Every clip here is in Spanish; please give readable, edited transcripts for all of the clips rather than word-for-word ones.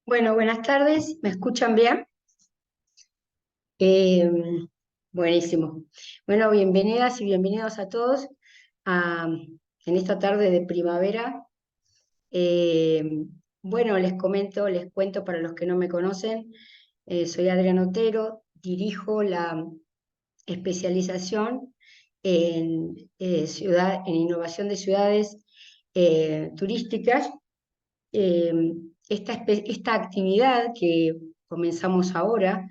Bueno, buenas tardes, ¿me escuchan bien? Eh, Buenísimo. Bueno, bienvenidas y bienvenidos a todos en esta tarde de primavera. Eh, bueno, les cuento para los que no me conocen, soy Adriana Otero, dirijo la especialización en innovación de ciudades turísticas. eh, esta actividad que comenzamos ahora,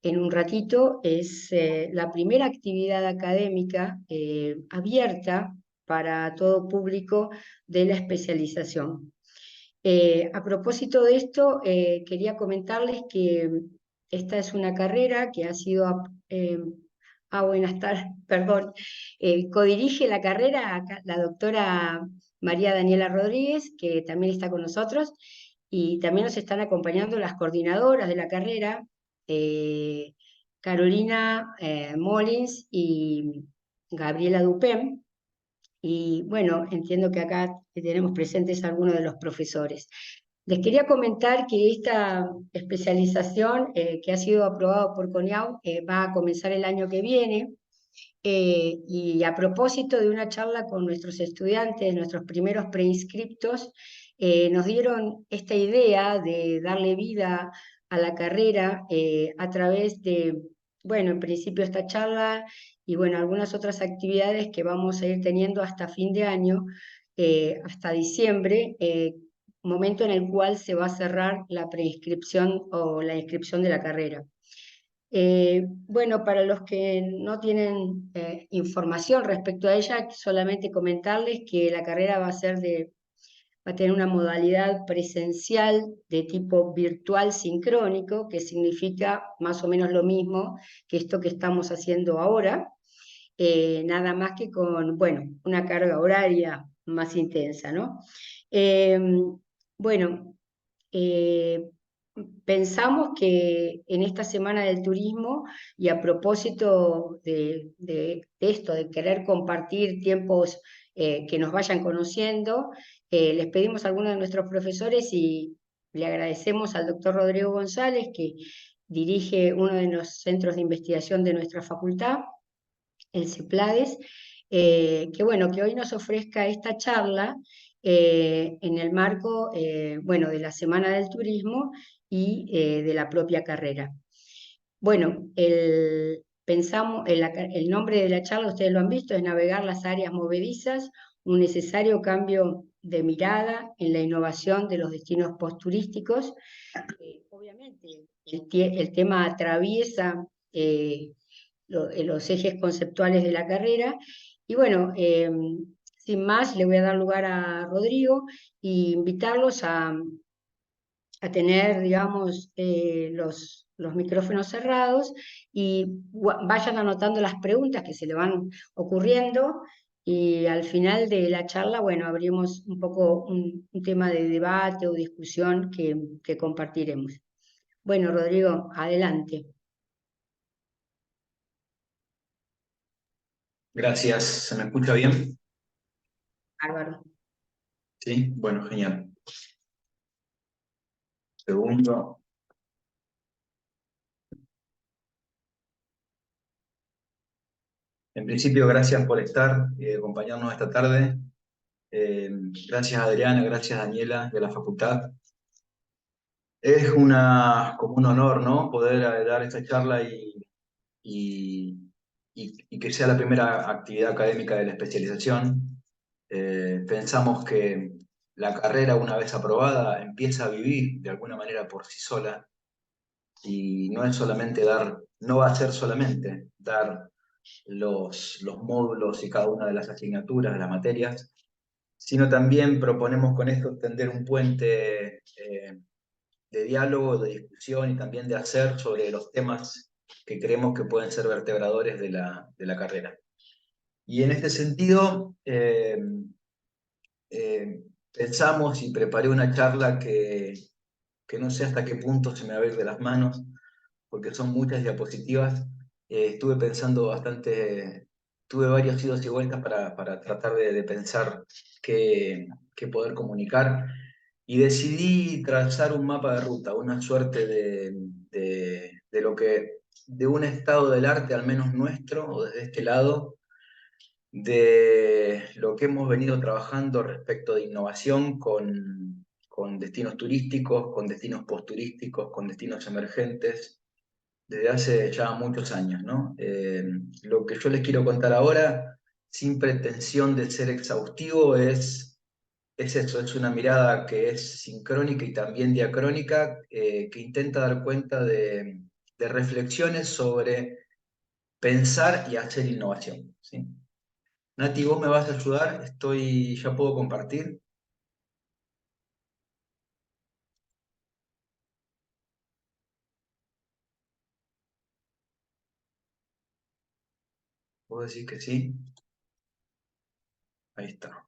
en un ratito, es la primera actividad académica abierta para todo público de la especialización. A propósito de esto, quería comentarles que esta es una carrera que ha sido, buenas tardes, perdón, codirige la carrera la doctora María Daniela Rodríguez, que también está con nosotros, y también nos están acompañando las coordinadoras de la carrera, eh, Carolina Molins y Gabriela Dupem. Y bueno, entiendo que acá tenemos presentes algunos de los profesores. Les quería comentar que esta especialización que ha sido aprobada por CONIAU va a comenzar el año que viene. Y a propósito de una charla con nuestros estudiantes, nuestros primeros preinscriptos, nos dieron esta idea de darle vida a la carrera a través de, bueno, en principio esta charla y bueno, algunas otras actividades que vamos a ir teniendo hasta fin de año, hasta diciembre, momento en el cual se va a cerrar la preinscripción o la inscripción de la carrera. Bueno, para los que no tienen información respecto a ella, solamente comentarles que la carrera va a tener una modalidad presencial de tipo virtual sincrónico, que significa más o menos lo mismo que esto que estamos haciendo ahora, nada más que con, bueno, una carga horaria más intensa, ¿no? Eh, bueno, eh, pensamos que en esta Semana del Turismo y a propósito de esto, de querer compartir tiempos que nos vayan conociendo, les pedimos a algunos de nuestros profesores y le agradecemos al doctor Rodrigo González, que dirige uno de los centros de investigación de nuestra facultad, el CEPLADES, que bueno, que hoy nos ofrezca esta charla en el marco, bueno, de la Semana del Turismo y de la propia carrera. Bueno, el nombre de la charla, ustedes lo han visto, es Navegar las áreas movedizas, un necesario cambio de mirada en la innovación de los destinos postturísticos. Obviamente, el tema atraviesa los ejes conceptuales de la carrera. Y bueno, sin más, le voy a dar lugar a Rodrigo e invitarlos a tener, digamos, los micrófonos cerrados y vayan anotando las preguntas que se le van ocurriendo. Y al final de la charla, bueno, abrimos un poco un tema de debate o discusión que compartiremos. Bueno, Rodrigo, adelante. Gracias, ¿se me escucha bien? Álvaro. Sí, bueno, genial. Segundo. En principio, gracias por estar y acompañarnos esta tarde. Eh, Gracias Adriana, gracias Daniela de la facultad. Es como un honor, ¿no? Poder dar esta charla y, y que sea la primera actividad académica de la especialización. Pensamos que la carrera, una vez aprobada, empieza a vivir de alguna manera por sí sola y no es solamente dar, no va a ser solamente dar los módulos y cada una de las asignaturas, de las materias, sino también proponemos con esto tender un puente de diálogo, de discusión y también de hacer sobre los temas que creemos que pueden ser vertebradores de la carrera. Y en este sentido, pensamos y preparé una charla que no sé hasta qué punto se me va a ir de las manos, porque son muchas diapositivas. Estuve pensando bastante, tuve varios idos y vueltas para tratar de pensar qué poder comunicar. y decidí trazar un mapa de ruta, una suerte de lo que, de un estado del arte, al menos nuestro, o desde este lado, de lo que hemos venido trabajando respecto de innovación con destinos turísticos, con destinos posturísticos, con destinos emergentes, desde hace ya muchos años, ¿no? Lo que yo les quiero contar ahora, sin pretensión de ser exhaustivo, es eso, es una mirada que es sincrónica y también diacrónica, que intenta dar cuenta de reflexiones sobre pensar y hacer innovación, ¿sí? Nati, vos me vas a ayudar, ya puedo compartir. ¿Vos decís que sí? Ahí está.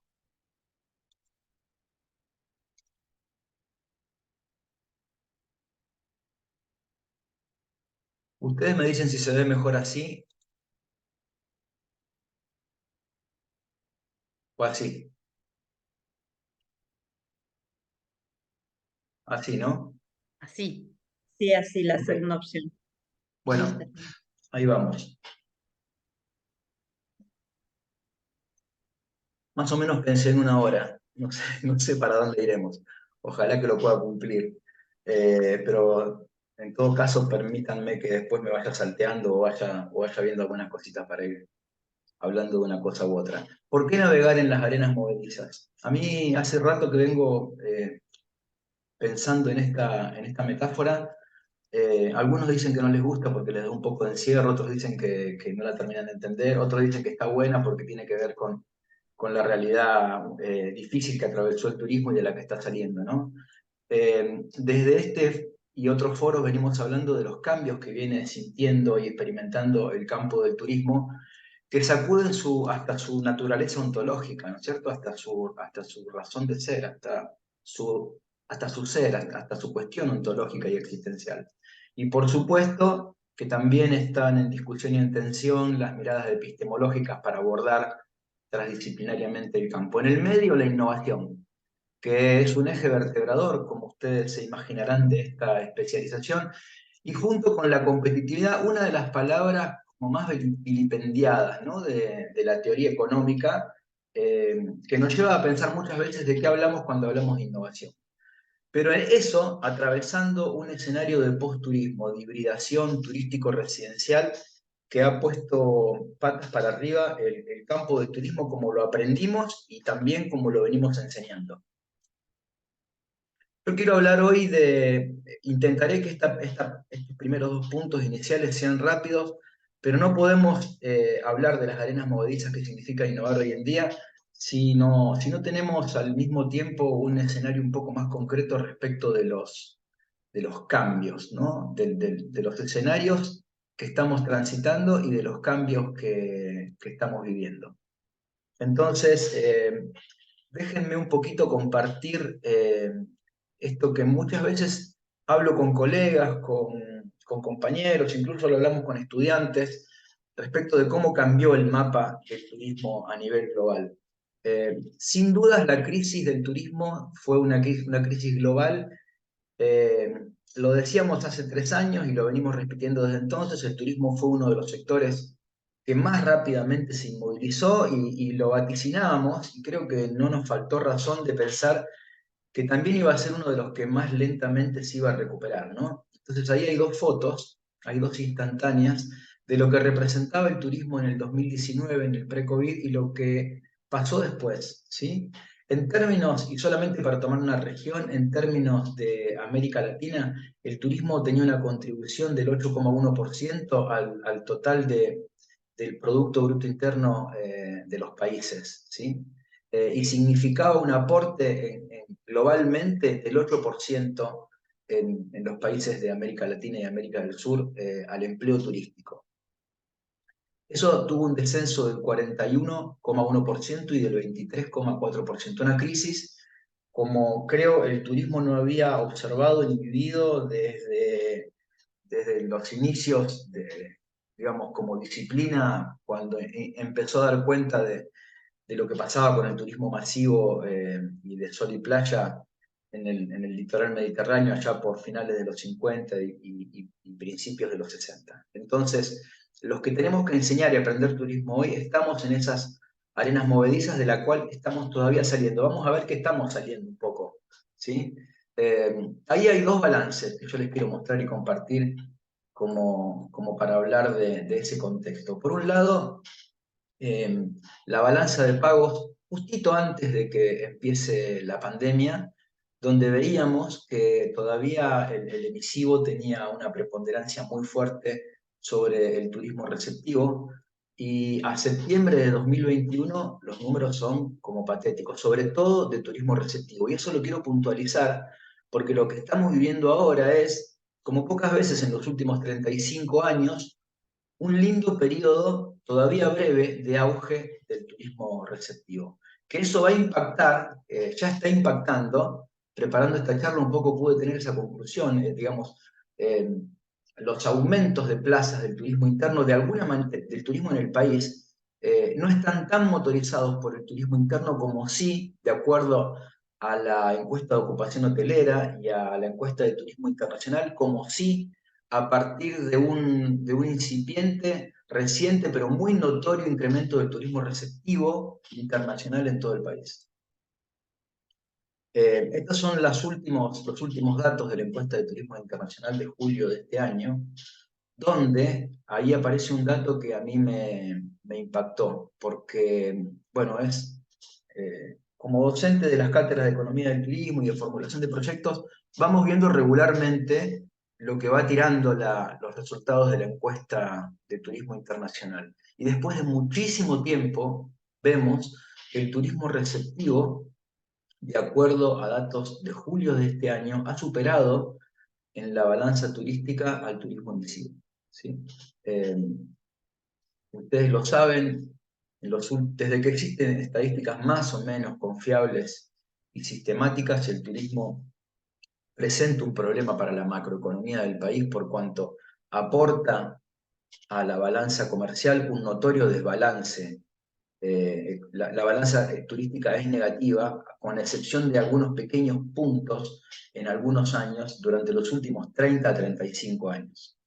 Ustedes me dicen si se ve mejor así o así. Así, ¿no? Así. Sí, así, la Ok. segunda opción. Ahí está. Bueno, ahí vamos. Más o menos pensé en una hora. No sé, no sé para dónde iremos. Ojalá que lo pueda cumplir. Pero en todo caso, permítanme que después me vaya salteando o vaya viendo algunas cositas para ir hablando de una cosa u otra. ¿Por qué navegar en las arenas movedizas? A mí hace rato que vengo pensando en esta metáfora. Algunos dicen que no les gusta porque les da un poco de encierro, otros dicen que no la terminan de entender, otros dicen que está buena porque tiene que ver con la realidad difícil que atravesó el turismo y de la que está saliendo, ¿no? Desde este y otros foros venimos hablando de los cambios que viene sintiendo y experimentando el campo del turismo, que sacuden hasta su naturaleza ontológica, ¿no es cierto? Hasta su razón de ser, hasta su ser, hasta su cuestión ontológica y existencial. Y por supuesto que también están en discusión y en tensión las miradas epistemológicas para abordar transdisciplinariamente el campo. En el medio, la innovación, que es un eje vertebrador, como ustedes se imaginarán, de esta especialización, y junto con la competitividad, una de las palabras como más vilipendiadas, ¿no? de la teoría económica, que nos lleva a pensar muchas veces de qué hablamos cuando hablamos de innovación. Pero eso, atravesando un escenario de post-turismo, de hibridación turístico-residencial, que ha puesto patas para arriba el campo del turismo como lo aprendimos y también como lo venimos enseñando. Yo quiero hablar hoy intentaré que estos primeros dos puntos iniciales sean rápidos, pero no podemos hablar de las arenas movedizas que significa innovar hoy en día si no tenemos al mismo tiempo un escenario un poco más concreto respecto de los cambios, ¿no? De los escenarios que estamos transitando y de los cambios que estamos viviendo. Entonces, déjenme un poquito compartir esto que muchas veces hablo con colegas, con compañeros, incluso lo hablamos con estudiantes, respecto de cómo cambió el mapa del turismo a nivel global. Sin dudas, la crisis del turismo fue una crisis global. eh, lo decíamos hace 3 años y lo venimos repitiendo desde entonces, el turismo fue uno de los sectores que más rápidamente se inmovilizó y lo vaticinábamos, y creo que no nos faltó razón de pensar que también iba a ser uno de los que más lentamente se iba a recuperar, ¿no? Entonces ahí hay dos fotos, hay dos instantáneas de lo que representaba el turismo en el 2019, en el pre-COVID, y lo que pasó después, ¿sí? En términos, y solamente para tomar una región, en términos de América Latina, el turismo tenía una contribución del 8,1% al total del Producto Bruto Interno de los países, ¿sí? Y significaba un aporte globalmente del 8% en los países de América Latina y América del Sur al empleo turístico. Eso tuvo un descenso del 41,1% y del 23,4%. Una crisis como creo el turismo no había observado ni vivido desde los inicios digamos, como disciplina, cuando empezó a dar cuenta de lo que pasaba con el turismo masivo y de sol y playa en el litoral mediterráneo allá por finales de los 50 y principios de los 60. Entonces, los que tenemos que enseñar y aprender turismo hoy estamos en esas arenas movedizas de la cual estamos todavía saliendo. Vamos a ver que estamos saliendo un poco, ¿sí? Ahí hay dos balances que yo les quiero mostrar y compartir como para hablar de ese contexto. Por un lado, la balanza de pagos justito antes de que empiece la pandemia, donde veíamos que todavía el emisivo tenía una preponderancia muy fuerte sobre el turismo receptivo, y a septiembre de 2021 los números son como patéticos, sobre todo de turismo receptivo. Y eso lo quiero puntualizar porque lo que estamos viviendo ahora es, como pocas veces en los últimos 35 años, un lindo periodo todavía breve de auge del turismo receptivo. Que eso va a impactar, ya está impactando. Preparando esta charla un poco pude tener esa conclusión, digamos, eh, los aumentos de plazas del turismo interno, de alguna manera, del turismo en el país, no están tan motorizados por el turismo interno como sí, de acuerdo a la encuesta de ocupación hotelera y a la encuesta de turismo internacional, como sí a partir de un incipiente, reciente, pero muy notorio incremento del turismo receptivo internacional en todo el país. Estos son los últimos datos de la encuesta de turismo internacional de julio de este año, donde ahí aparece un dato que a mí me impactó, porque, bueno, como docente de las cátedras de Economía del Turismo y de formulación de proyectos, vamos viendo regularmente lo que va tirando los resultados de la encuesta de turismo internacional. Y después de muchísimo tiempo, vemos que el turismo receptivo, de acuerdo a datos de julio de este año, ha superado en la balanza turística al turismo emisivo, ¿sí? Eh, Ustedes lo saben, desde que existen estadísticas más o menos confiables y sistemáticas, el turismo presenta un problema para la macroeconomía del país por cuanto aporta a la balanza comercial un notorio desbalance. La balanza turística es negativa, con excepción de algunos pequeños puntos en algunos años durante los últimos 30 a 35 años.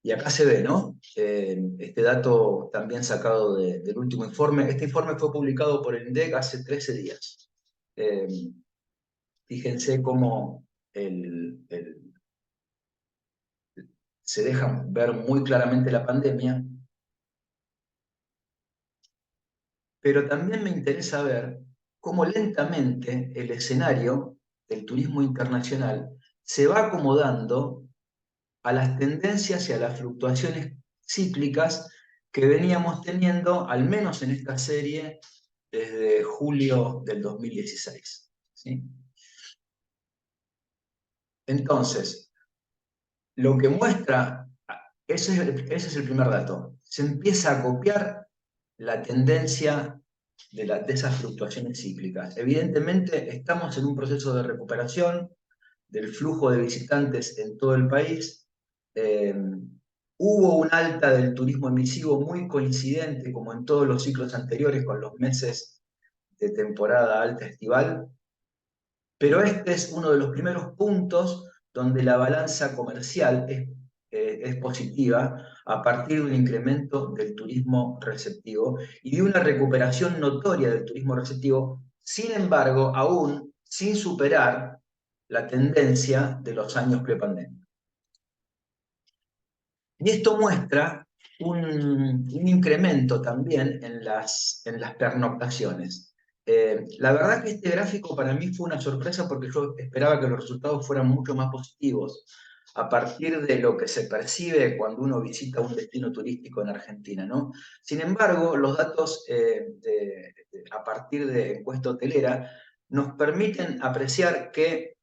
Y acá se ve, ¿no? Este dato también sacado del último informe. Este informe fue publicado por el INDEC hace 13 días. Eh, Fíjense cómo se deja ver muy claramente la pandemia, pero también me interesa ver cómo lentamente el escenario del turismo internacional se va acomodando a las tendencias y a las fluctuaciones cíclicas que veníamos teniendo, al menos en esta serie, desde julio del 2016. ¿Sí? Entonces, lo que muestra, ese es el primer dato, se empieza a copiar la tendencia de esas fluctuaciones cíclicas. Evidentemente, estamos en un proceso de recuperación del flujo de visitantes en todo el país. Eh, Hubo un alta del turismo emisivo muy coincidente, como en todos los ciclos anteriores, con los meses de temporada alta estival, pero este es uno de los primeros puntos donde la balanza comercial es positiva a partir de un incremento del turismo receptivo y de una recuperación notoria del turismo receptivo, sin embargo, aún sin superar la tendencia de los años prepandemia. Y esto muestra un incremento también en las pernoctaciones. La verdad que este gráfico para mí fue una sorpresa porque yo esperaba que los resultados fueran mucho más positivos a partir de lo que se percibe cuando uno visita un destino turístico en Argentina, ¿no? Sin embargo, los datos a partir de encuesta hotelera nos permiten apreciar que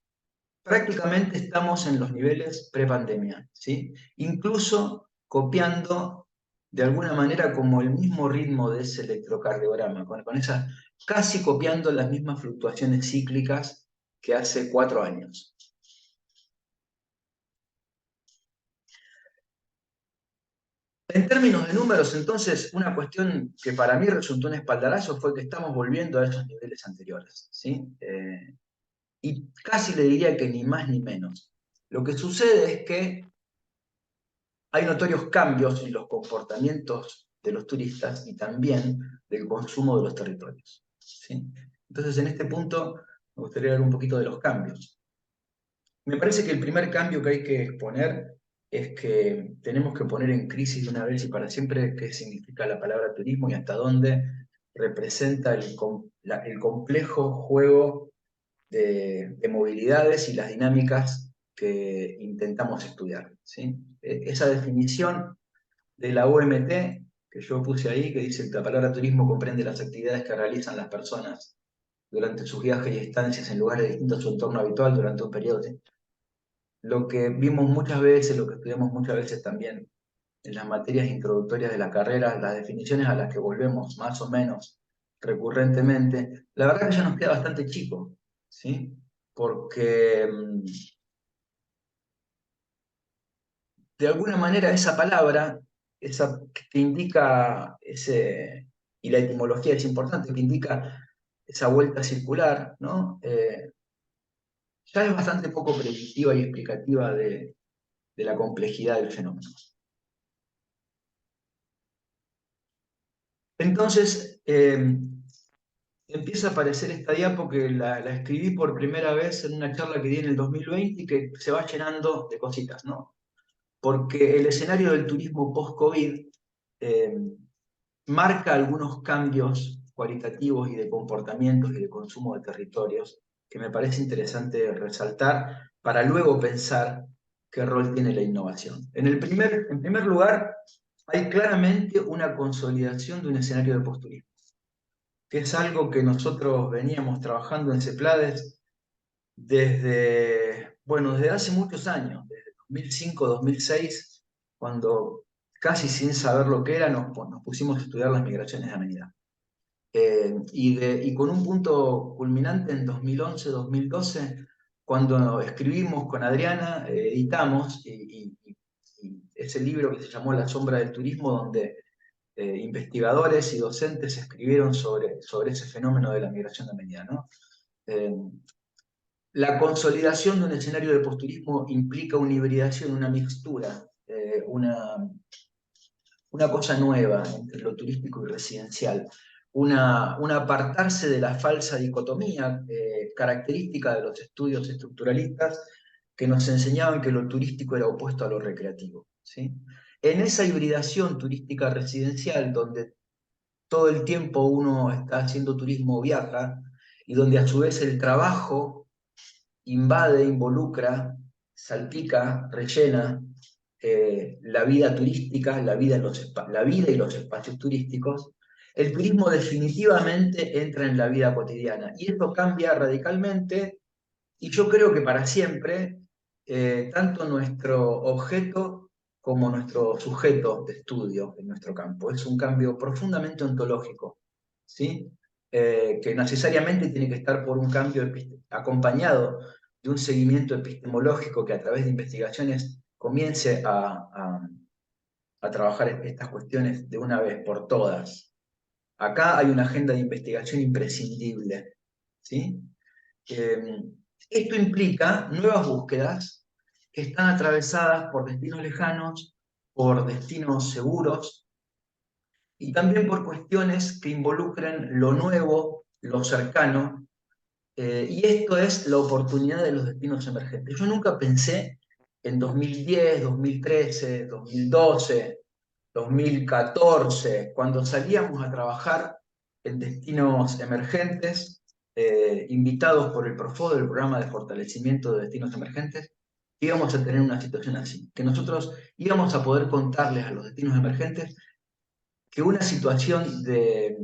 prácticamente estamos en los niveles prepandemia, ¿sí? Incluso copiando de alguna manera como el mismo ritmo de ese electrocardiograma, con esa, casi copiando las mismas fluctuaciones cíclicas que hace 4 años. En términos de números, entonces, una cuestión que para mí resultó un espaldarazo fue que estamos volviendo a esos niveles anteriores, ¿sí? Y casi le diría que ni más ni menos. Lo que sucede es que hay notorios cambios en los comportamientos de los turistas y también del consumo de los territorios, ¿sí? Entonces, en este punto, me gustaría hablar un poquito de los cambios. Me parece que el primer cambio que hay que exponer es que tenemos que poner en crisis de una vez y para siempre qué significa la palabra turismo y hasta dónde representa el complejo juego de movilidades y las dinámicas que intentamos estudiar, ¿sí? Esa definición de la OMT que yo puse ahí, que dice que la palabra turismo comprende las actividades que realizan las personas durante sus viajes y estancias en lugares distintos a su entorno habitual durante un periodo. Lo que vimos muchas veces, lo que estudiamos muchas veces también en las materias introductorias de la carrera, las definiciones a las que volvemos más o menos recurrentemente, la verdad que ya nos queda bastante chico, ¿sí? Porque de alguna manera esa palabra, esa que indica y la etimología es importante, que indica esa vuelta circular, ¿no? Ya es bastante poco predictiva y explicativa de la complejidad del fenómeno. Entonces, empieza a aparecer esta diapo que la escribí por primera vez en una charla que di en el 2020 y que se va llenando de cositas, ¿no? Porque el escenario del turismo post-COVID eh, marca algunos cambios cualitativos y de comportamientos y de consumo de territorios que me parece interesante resaltar para luego pensar qué rol tiene la innovación. En primer lugar, hay claramente una consolidación de un escenario de posturismo, que es algo que nosotros veníamos trabajando en CEPLADES desde hace muchos años, desde 2005, 2006, cuando casi sin saber lo que era nos pusimos a estudiar las migraciones de amenidad. Y con un punto culminante en 2011, 2012, cuando escribimos con Adriana, editamos y ese libro que se llamó La sombra del turismo, donde investigadores y docentes escribieron sobre ese fenómeno de la migración de amenidad, ¿no? La consolidación de un escenario de posturismo implica una hibridación, una mixtura, una cosa nueva entre lo turístico y residencial, un apartarse de la falsa dicotomía característica de los estudios estructuralistas que nos enseñaban que lo turístico era opuesto a lo recreativo, ¿sí? En esa hibridación turística residencial, donde todo el tiempo uno está haciendo turismo o viaja, y donde a su vez el trabajo invade, involucra, salpica, rellena la vida turística, la vida y los espacios turísticos, el turismo definitivamente entra en la vida cotidiana. Y esto cambia radicalmente, y yo creo que para siempre, tanto nuestro objeto como nuestro sujeto de estudio en nuestro campo. Es un cambio profundamente ontológico, ¿sí? Que necesariamente tiene que estar por un cambio acompañado de un seguimiento epistemológico que a través de investigaciones comience a trabajar estas cuestiones de una vez por todas. Acá hay una agenda de investigación imprescindible, ¿sí? Esto implica nuevas búsquedas que están atravesadas por destinos lejanos, por destinos seguros y también por cuestiones que involucran lo nuevo, lo cercano, y esto es la oportunidad de los destinos emergentes. Yo nunca pensé en 2010, 2013, 2012, 2014, cuando salíamos a trabajar en destinos emergentes, invitados por el PROFOD, el Programa de Fortalecimiento de Destinos Emergentes, íbamos a tener una situación así, que nosotros íbamos a poder contarles a los destinos emergentes que una situación de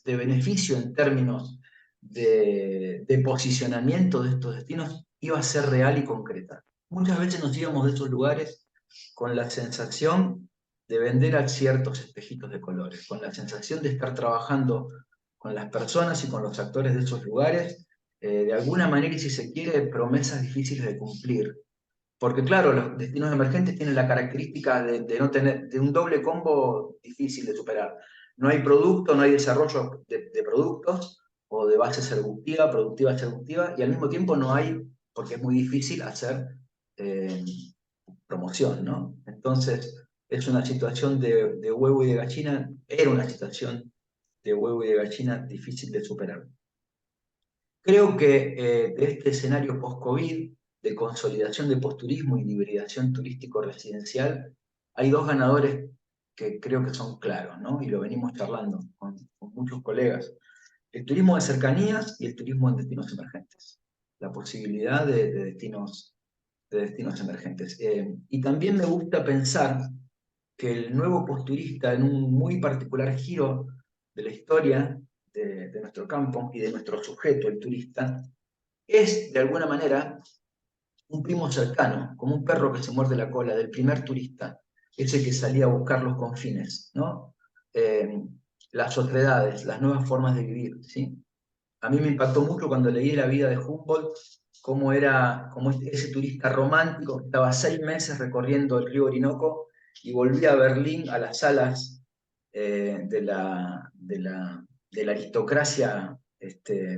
beneficio en términos de posicionamiento de estos destinos iba a ser real y concreta. Muchas veces nos íbamos de esos lugares con la sensación de vender a ciertos espejitos de colores, con la sensación de estar trabajando con las personas y con los actores de esos lugares, de alguna manera y si se quiere, promesas difíciles de cumplir. Porque claro, los destinos emergentes tienen la característica de no tener, de un doble combo difícil de superar. No hay producto, no hay desarrollo de productos o de base productiva, y al mismo tiempo no hay, porque es muy difícil hacer eh, promoción, ¿no? Entonces, es una situación de huevo y de gallina, era una situación de huevo y de gallina difícil de superar. Creo que de este escenario post-COVID, de consolidación de posturismo y de hibridación turístico-residencial, hay dos ganadores que creo que son claros, ¿no? Y lo venimos charlando con muchos colegas. El turismo de cercanías y el turismo en destinos emergentes. La posibilidad de destinos emergentes. Y también me gusta pensar que el nuevo posturista, en un muy particular giro de la historia de nuestro campo y de nuestro sujeto, el turista, es de alguna manera un primo cercano, como un perro que se muerde la cola del primer turista, ese que salía a buscar los confines, ¿no? Eh, las otredades, las nuevas formas de vivir, ¿sí? A mí me impactó mucho cuando leí la vida de Humboldt, cómo era como ese turista romántico que estaba 6 meses recorriendo el río Orinoco y volvía a Berlín a las salas de la aristocracia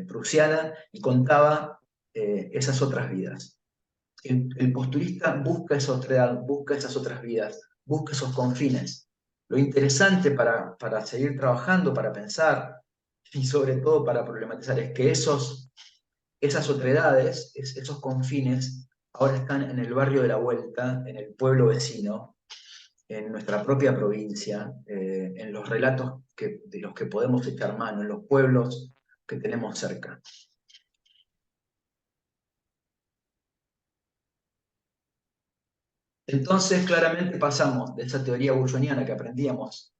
prusiana y contaba esas otras vidas. El posturista busca esa otredad, busca esas otras vidas, busca esos confines. Lo interesante para seguir trabajando, para pensar y sobre todo para problematizar es que esas otredades, esos confines, ahora están en el barrio de la vuelta, en el pueblo vecino, en nuestra propia provincia, en los relatos de los que podemos echar mano, en los pueblos que tenemos cerca. Entonces, claramente pasamos de esa teoría bulloniana que aprendíamos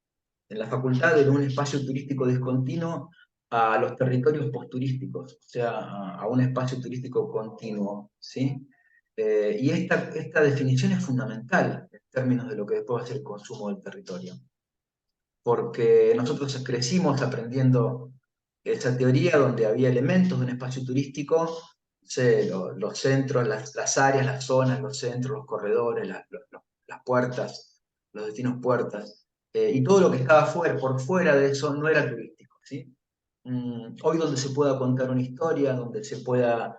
en la facultad, de un espacio turístico discontinuo, a los territorios posturísticos, o sea, a un espacio turístico continuo, ¿sí? Y esta definición es fundamental en términos de lo que después va a ser el consumo del territorio, porque nosotros crecimos aprendiendo esa teoría donde había elementos de un espacio turístico, no sé, los centros, las áreas, las zonas, los centros, los corredores, las puertas, los destinos puertas, y todo lo que estaba por fuera de eso no era turístico, ¿sí? Hoy donde se pueda contar una historia, donde se pueda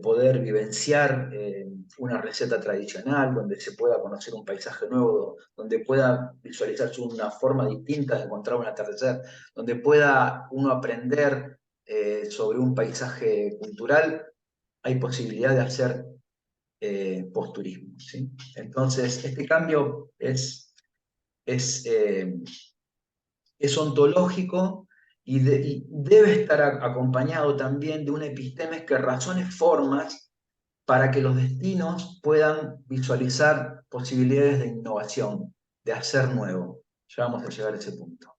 poder vivenciar una receta tradicional, donde se pueda conocer un paisaje nuevo, donde pueda visualizarse una forma distinta de encontrar un atardecer, donde pueda uno aprender sobre un paisaje cultural, hay posibilidad de hacer posturismo, ¿sí? Entonces, este cambio es, eh, es ontológico y debe estar acompañado también de una epistemes que razone formas para que los destinos puedan visualizar posibilidades de innovación, de hacer nuevo. Ya vamos a llegar a ese punto.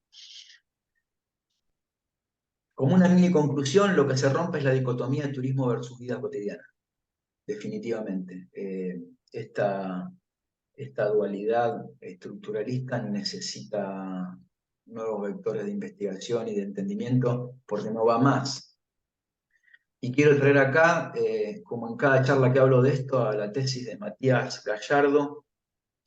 Como una mini conclusión, lo que se rompe es la dicotomía de turismo versus vida cotidiana, definitivamente. Esta dualidad estructuralista necesita nuevos vectores de investigación y de entendimiento porque no va más. Y quiero traer acá, como en cada charla que hablo de esto, a la tesis de Matías Gallardo,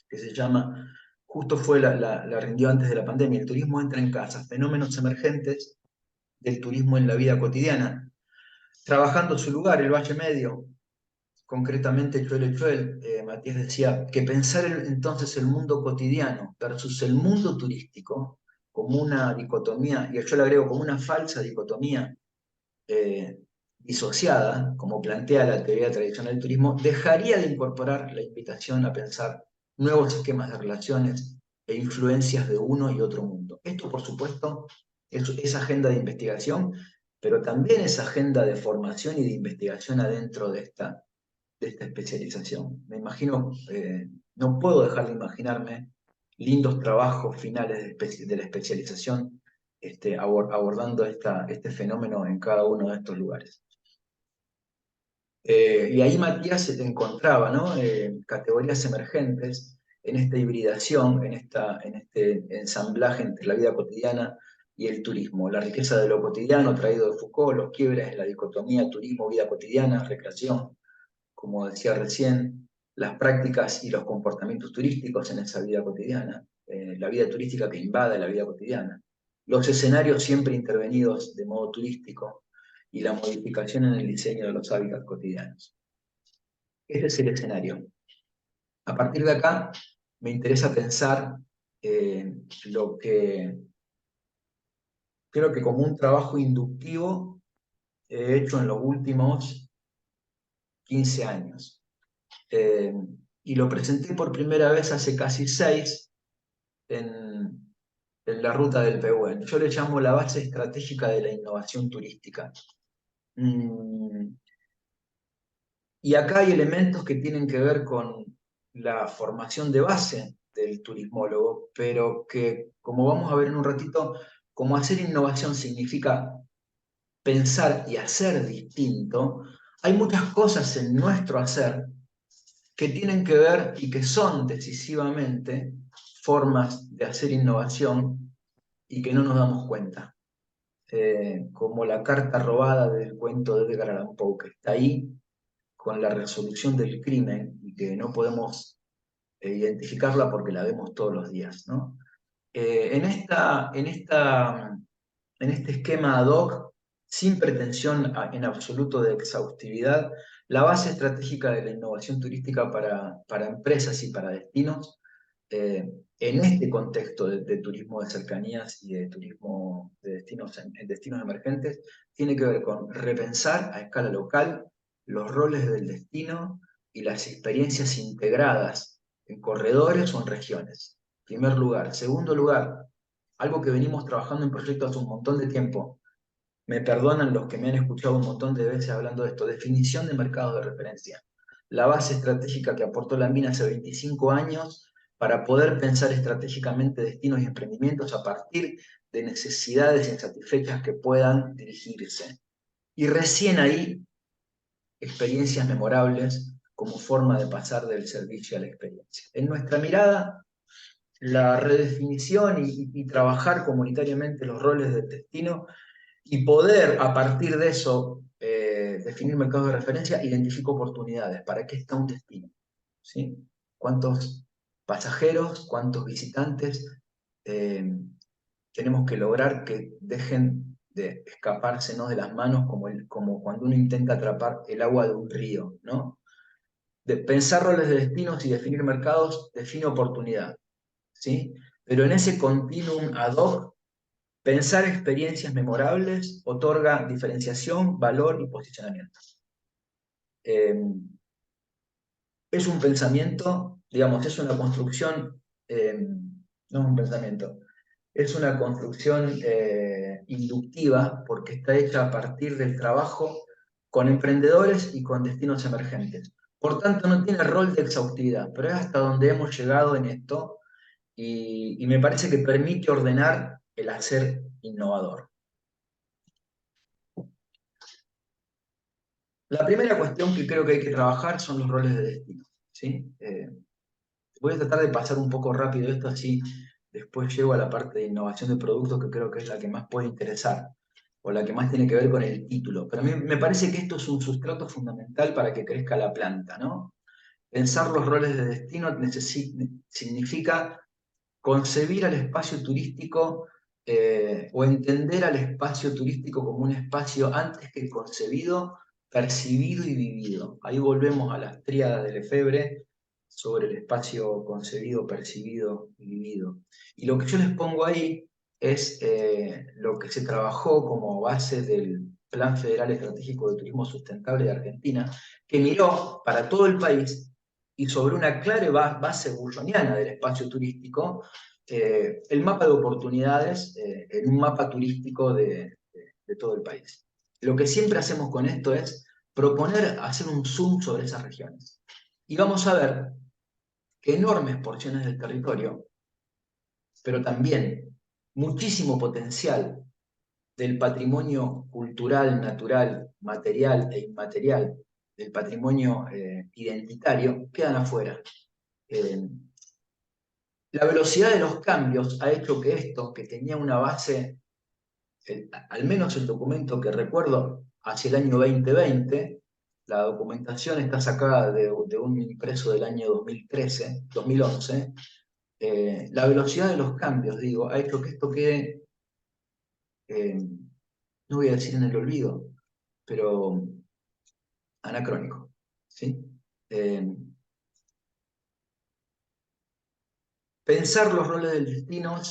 que se llama, justo fue la rindió antes de la pandemia, el turismo entra en casa, fenómenos emergentes del turismo en la vida cotidiana, trabajando su lugar, el Valle Medio, concretamente Choel, Matías decía que pensar entonces el mundo cotidiano versus el mundo turístico como una dicotomía, y yo le agrego como una falsa dicotomía eh, disociada, como plantea la teoría tradicional del turismo, dejaría de incorporar la invitación a pensar nuevos esquemas de relaciones e influencias de uno y otro mundo. Esto, por supuesto, es agenda de investigación, pero también es agenda de formación y de investigación adentro de esta especialización. Me imagino, no puedo dejar de imaginarme lindos trabajos finales de la especialización abordando este fenómeno en cada uno de estos lugares. Y ahí Matías se te encontraba, ¿no? Categorías emergentes en esta hibridación, en este ensamblaje entre la vida cotidiana y el turismo. La riqueza de lo cotidiano, traído de Foucault, los quiebres en la dicotomía turismo-vida cotidiana, recreación, como decía recién, las prácticas y los comportamientos turísticos en esa vida cotidiana, la vida turística que invade la vida cotidiana, los escenarios siempre intervenidos de modo turístico y la modificación en el diseño de los hábitats cotidianos. Ese es el escenario. A partir de acá, me interesa pensar lo que creo que como un trabajo inductivo he hecho en los últimos 15 años. Y lo presenté por primera vez hace casi 6 en la ruta del Pehuen. Yo le llamo la base estratégica de la innovación turística. Y acá hay elementos que tienen que ver con la formación de base del turismólogo, pero que, como vamos a ver en un ratito, como hacer innovación significa pensar y hacer distinto, hay muchas cosas en nuestro hacer que tienen que ver y que son decisivamente formas de hacer innovación y que no nos damos cuenta. Como la carta robada del cuento de Edgar Allan Poe, que está ahí con la resolución del crimen y que no podemos identificarla porque la vemos todos los días, ¿no? En este esquema ad hoc, sin pretensión en absoluto de exhaustividad, la base estratégica de la innovación turística para empresas y para destinos, en este contexto de turismo de cercanías y de turismo de destinos en destinos emergentes, tiene que ver con repensar a escala local los roles del destino y las experiencias integradas en corredores o en regiones. Primer lugar. Segundo lugar, algo que venimos trabajando en proyectos hace un montón de tiempo. Me perdonan los que me han escuchado un montón de veces hablando de esto. Definición de mercado de referencia. La base estratégica que aportó la mina hace 25 años para poder pensar estratégicamente destinos y emprendimientos a partir de necesidades insatisfechas que puedan dirigirse. Y recién ahí, experiencias memorables como forma de pasar del servicio a la experiencia. En nuestra mirada, la redefinición y trabajar comunitariamente los roles del destino y poder a partir de eso definir mercados de referencia, identifica oportunidades. ¿Para qué está un destino? ¿Sí? ¿Cuántos pasajeros, cuántos visitantes tenemos que lograr que dejen de escapársenos de las manos como cuando uno intenta atrapar el agua de un río, ¿no? De pensar roles de destinos y definir mercados define oportunidad, ¿sí? Pero en ese continuum ad hoc, pensar experiencias memorables otorga diferenciación, valor y posicionamiento. Es un pensamiento, digamos, es una construcción, no es un pensamiento, es una construcción inductiva porque está hecha a partir del trabajo con emprendedores y con destinos emergentes. Por tanto, no tiene rol de exhaustividad, pero es hasta donde hemos llegado en esto y me parece que permite ordenar el hacer innovador. La primera cuestión que creo que hay que trabajar son los roles de destino, ¿sí? Voy a tratar de pasar un poco rápido esto, así después llego a la parte de innovación de productos, que creo que es la que más puede interesar, o la que más tiene que ver con el título. Pero a mí me parece que esto es un sustrato fundamental para que crezca la planta, ¿no? Pensar los roles de destino significa concebir al espacio turístico o entender al espacio turístico como un espacio antes que concebido, percibido y vivido. Ahí volvemos a las tríadas de Lefebvre sobre el espacio concebido, percibido y vivido. Y lo que yo les pongo ahí es lo que se trabajó como base del Plan Federal Estratégico de Turismo Sustentable de Argentina, que miró para todo el país y sobre una clara base burroniana del espacio turístico, el mapa de oportunidades en un mapa turístico de todo el país. Lo que siempre hacemos con esto es proponer hacer un zoom sobre esas regiones. Y vamos a ver que enormes porciones del territorio, pero también muchísimo potencial del patrimonio cultural, natural, material e inmaterial, del patrimonio identitario, quedan afuera. La velocidad de los cambios ha hecho que esto, que tenía una base, al menos el documento que recuerdo, hacia el año 2020, la documentación está sacada de un impreso del año 2011, la velocidad de los cambios, digo, ha hecho que esto quede, no voy a decir en el olvido, pero anacrónico, ¿sí? Pensar los roles del destino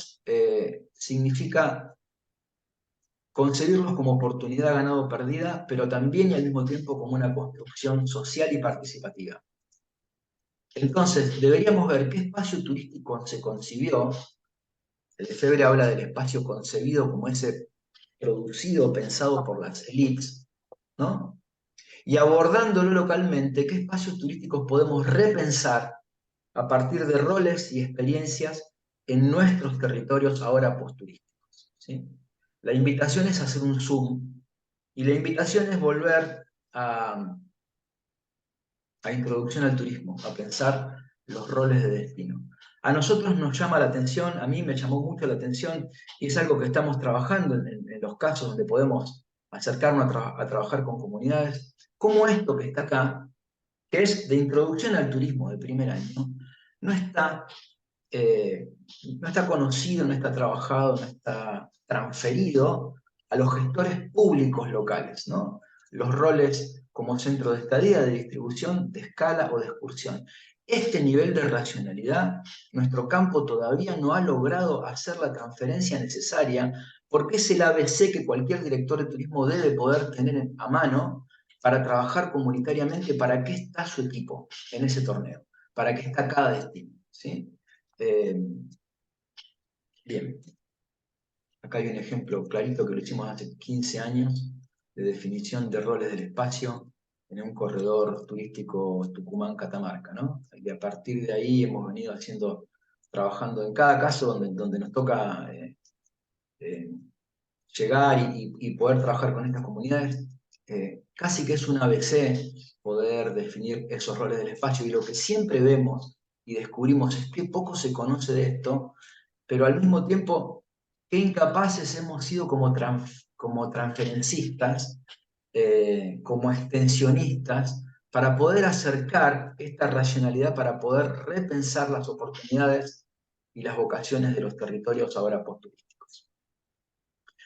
significa concebirlos como oportunidad ganada o perdida, pero también y al mismo tiempo como una construcción social y participativa. Entonces, deberíamos ver qué espacio turístico se concibió. El Lefebvre habla del espacio concebido como ese producido, pensado por las élites, ¿no? Y abordándolo localmente, qué espacios turísticos podemos repensar a partir de roles y experiencias en nuestros territorios ahora posturísticos, ¿sí? La invitación es hacer un zoom y la invitación es volver a introducción al turismo, a pensar los roles de destino. A nosotros nos llama la atención, a mí me llamó mucho la atención, y es algo que estamos trabajando en los casos donde podemos acercarnos a trabajar con comunidades, como esto que está acá, que es de introducción al turismo de primer año, no está, no está conocido, no está trabajado, no está transferido a los gestores públicos locales, ¿no? Los roles como centro de estadía, de distribución, de escala o de excursión. Este nivel de racionalidad, nuestro campo todavía no ha logrado hacer la transferencia necesaria, porque es el ABC que cualquier director de turismo debe poder tener a mano para trabajar comunitariamente para qué está su equipo en ese torneo, para qué está cada destino, ¿sí? Bien, acá hay un ejemplo clarito que lo hicimos hace 15 años, de definición de roles del espacio en un corredor turístico Tucumán-Catamarca, ¿no? Y a partir de ahí hemos venido trabajando en cada caso donde nos toca eh, llegar y poder trabajar con estas comunidades, casi que es un ABC poder definir esos roles del espacio, y lo que siempre vemos y descubrimos es que poco se conoce de esto, pero al mismo tiempo qué incapaces hemos sido como transferencistas, como extensionistas, para poder acercar esta racionalidad, para poder repensar las oportunidades y las vocaciones de los territorios ahora posturísticos.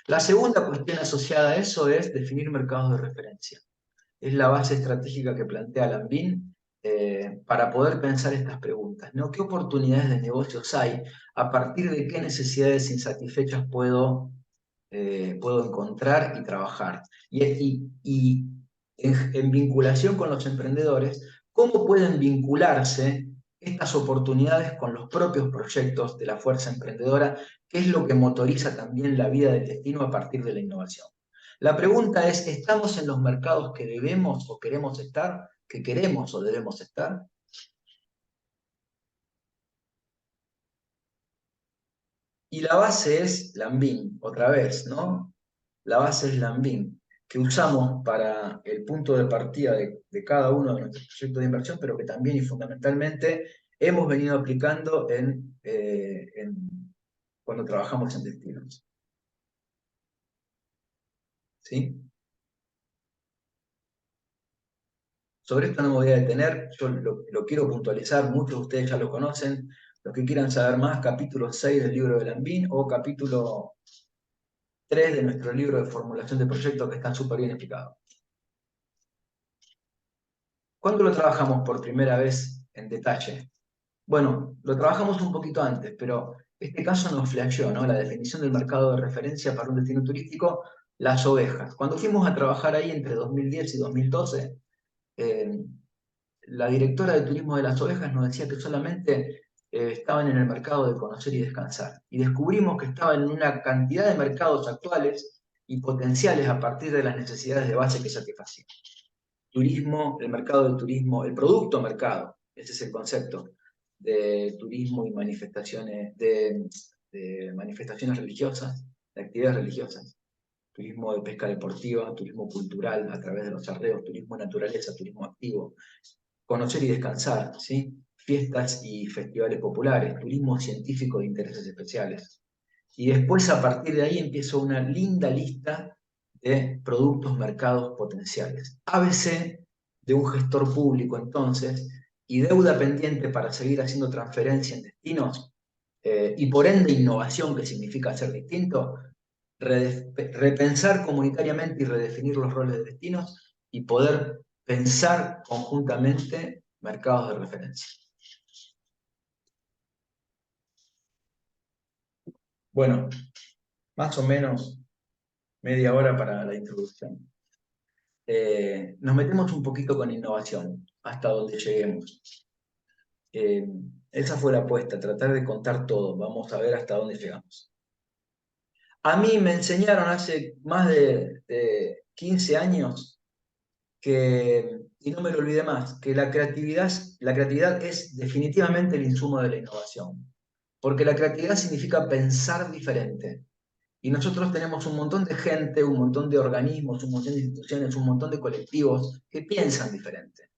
La segunda cuestión asociada a eso es definir mercados de referencia. Es la base estratégica que plantea Lambín para poder pensar estas preguntas, ¿no? ¿Qué oportunidades de negocios hay? ¿A partir de qué necesidades insatisfechas puedo encontrar y trabajar? Y en vinculación con los emprendedores, ¿cómo pueden vincularse estas oportunidades con los propios proyectos de la fuerza emprendedora? ¿Qué es lo que motoriza también la vida del destino a partir de la innovación? La pregunta es, ¿estamos en los mercados que debemos o queremos estar? ¿Que queremos o debemos estar? Y la base es Lambín, otra vez, ¿no? La base es Lambín, que usamos para el punto de partida de cada uno de nuestros proyectos de inversión, pero que también y fundamentalmente hemos venido aplicando cuando trabajamos en destinos. ¿Sí? Sobre esto no me voy a detener, yo lo quiero puntualizar, muchos de ustedes ya lo conocen. Los que quieran saber más, capítulo 6 del libro de Lambín o capítulo 3 de nuestro libro de formulación de proyectos, que están súper bien explicados. ¿Cuándo lo trabajamos por primera vez en detalle? Bueno, lo trabajamos un poquito antes, pero este caso nos flasheó, ¿no? La definición del mercado de referencia para un destino turístico, las ovejas. Cuando fuimos a trabajar ahí entre 2010 y 2012, la directora de turismo de las ovejas nos decía que solamente estaban en el mercado de conocer y descansar. Y descubrimos que estaban en una cantidad de mercados actuales y potenciales a partir de las necesidades de base que satisfacían. Turismo, el mercado del turismo, el producto mercado, ese es el concepto de turismo y manifestaciones, de manifestaciones religiosas, de actividades religiosas. Turismo de pesca deportiva, turismo cultural a través de los arreos, turismo naturaleza, turismo activo, conocer y descansar, ¿sí? Fiestas y festivales populares, turismo científico de intereses especiales. Y después, a partir de ahí, empieza una linda lista de productos, mercados potenciales. ABC de un gestor público entonces, y deuda pendiente para seguir haciendo transferencia en destinos, y por ende innovación, que significa ser distinto, repensar comunitariamente y redefinir los roles de destinos y poder pensar conjuntamente mercados de referencia. Bueno, más o menos media hora para la introducción. Nos metemos un poquito con innovación, hasta donde lleguemos. Esa fue la apuesta, tratar de contar todo. Vamos a ver hasta dónde llegamos. A mí me enseñaron hace más de 15 años y no me lo olvidé más, que la creatividad es definitivamente el insumo de la innovación. Porque la creatividad significa pensar diferente. Y nosotros tenemos un montón de gente, un montón de organismos, un montón de instituciones, un montón de colectivos que piensan diferente.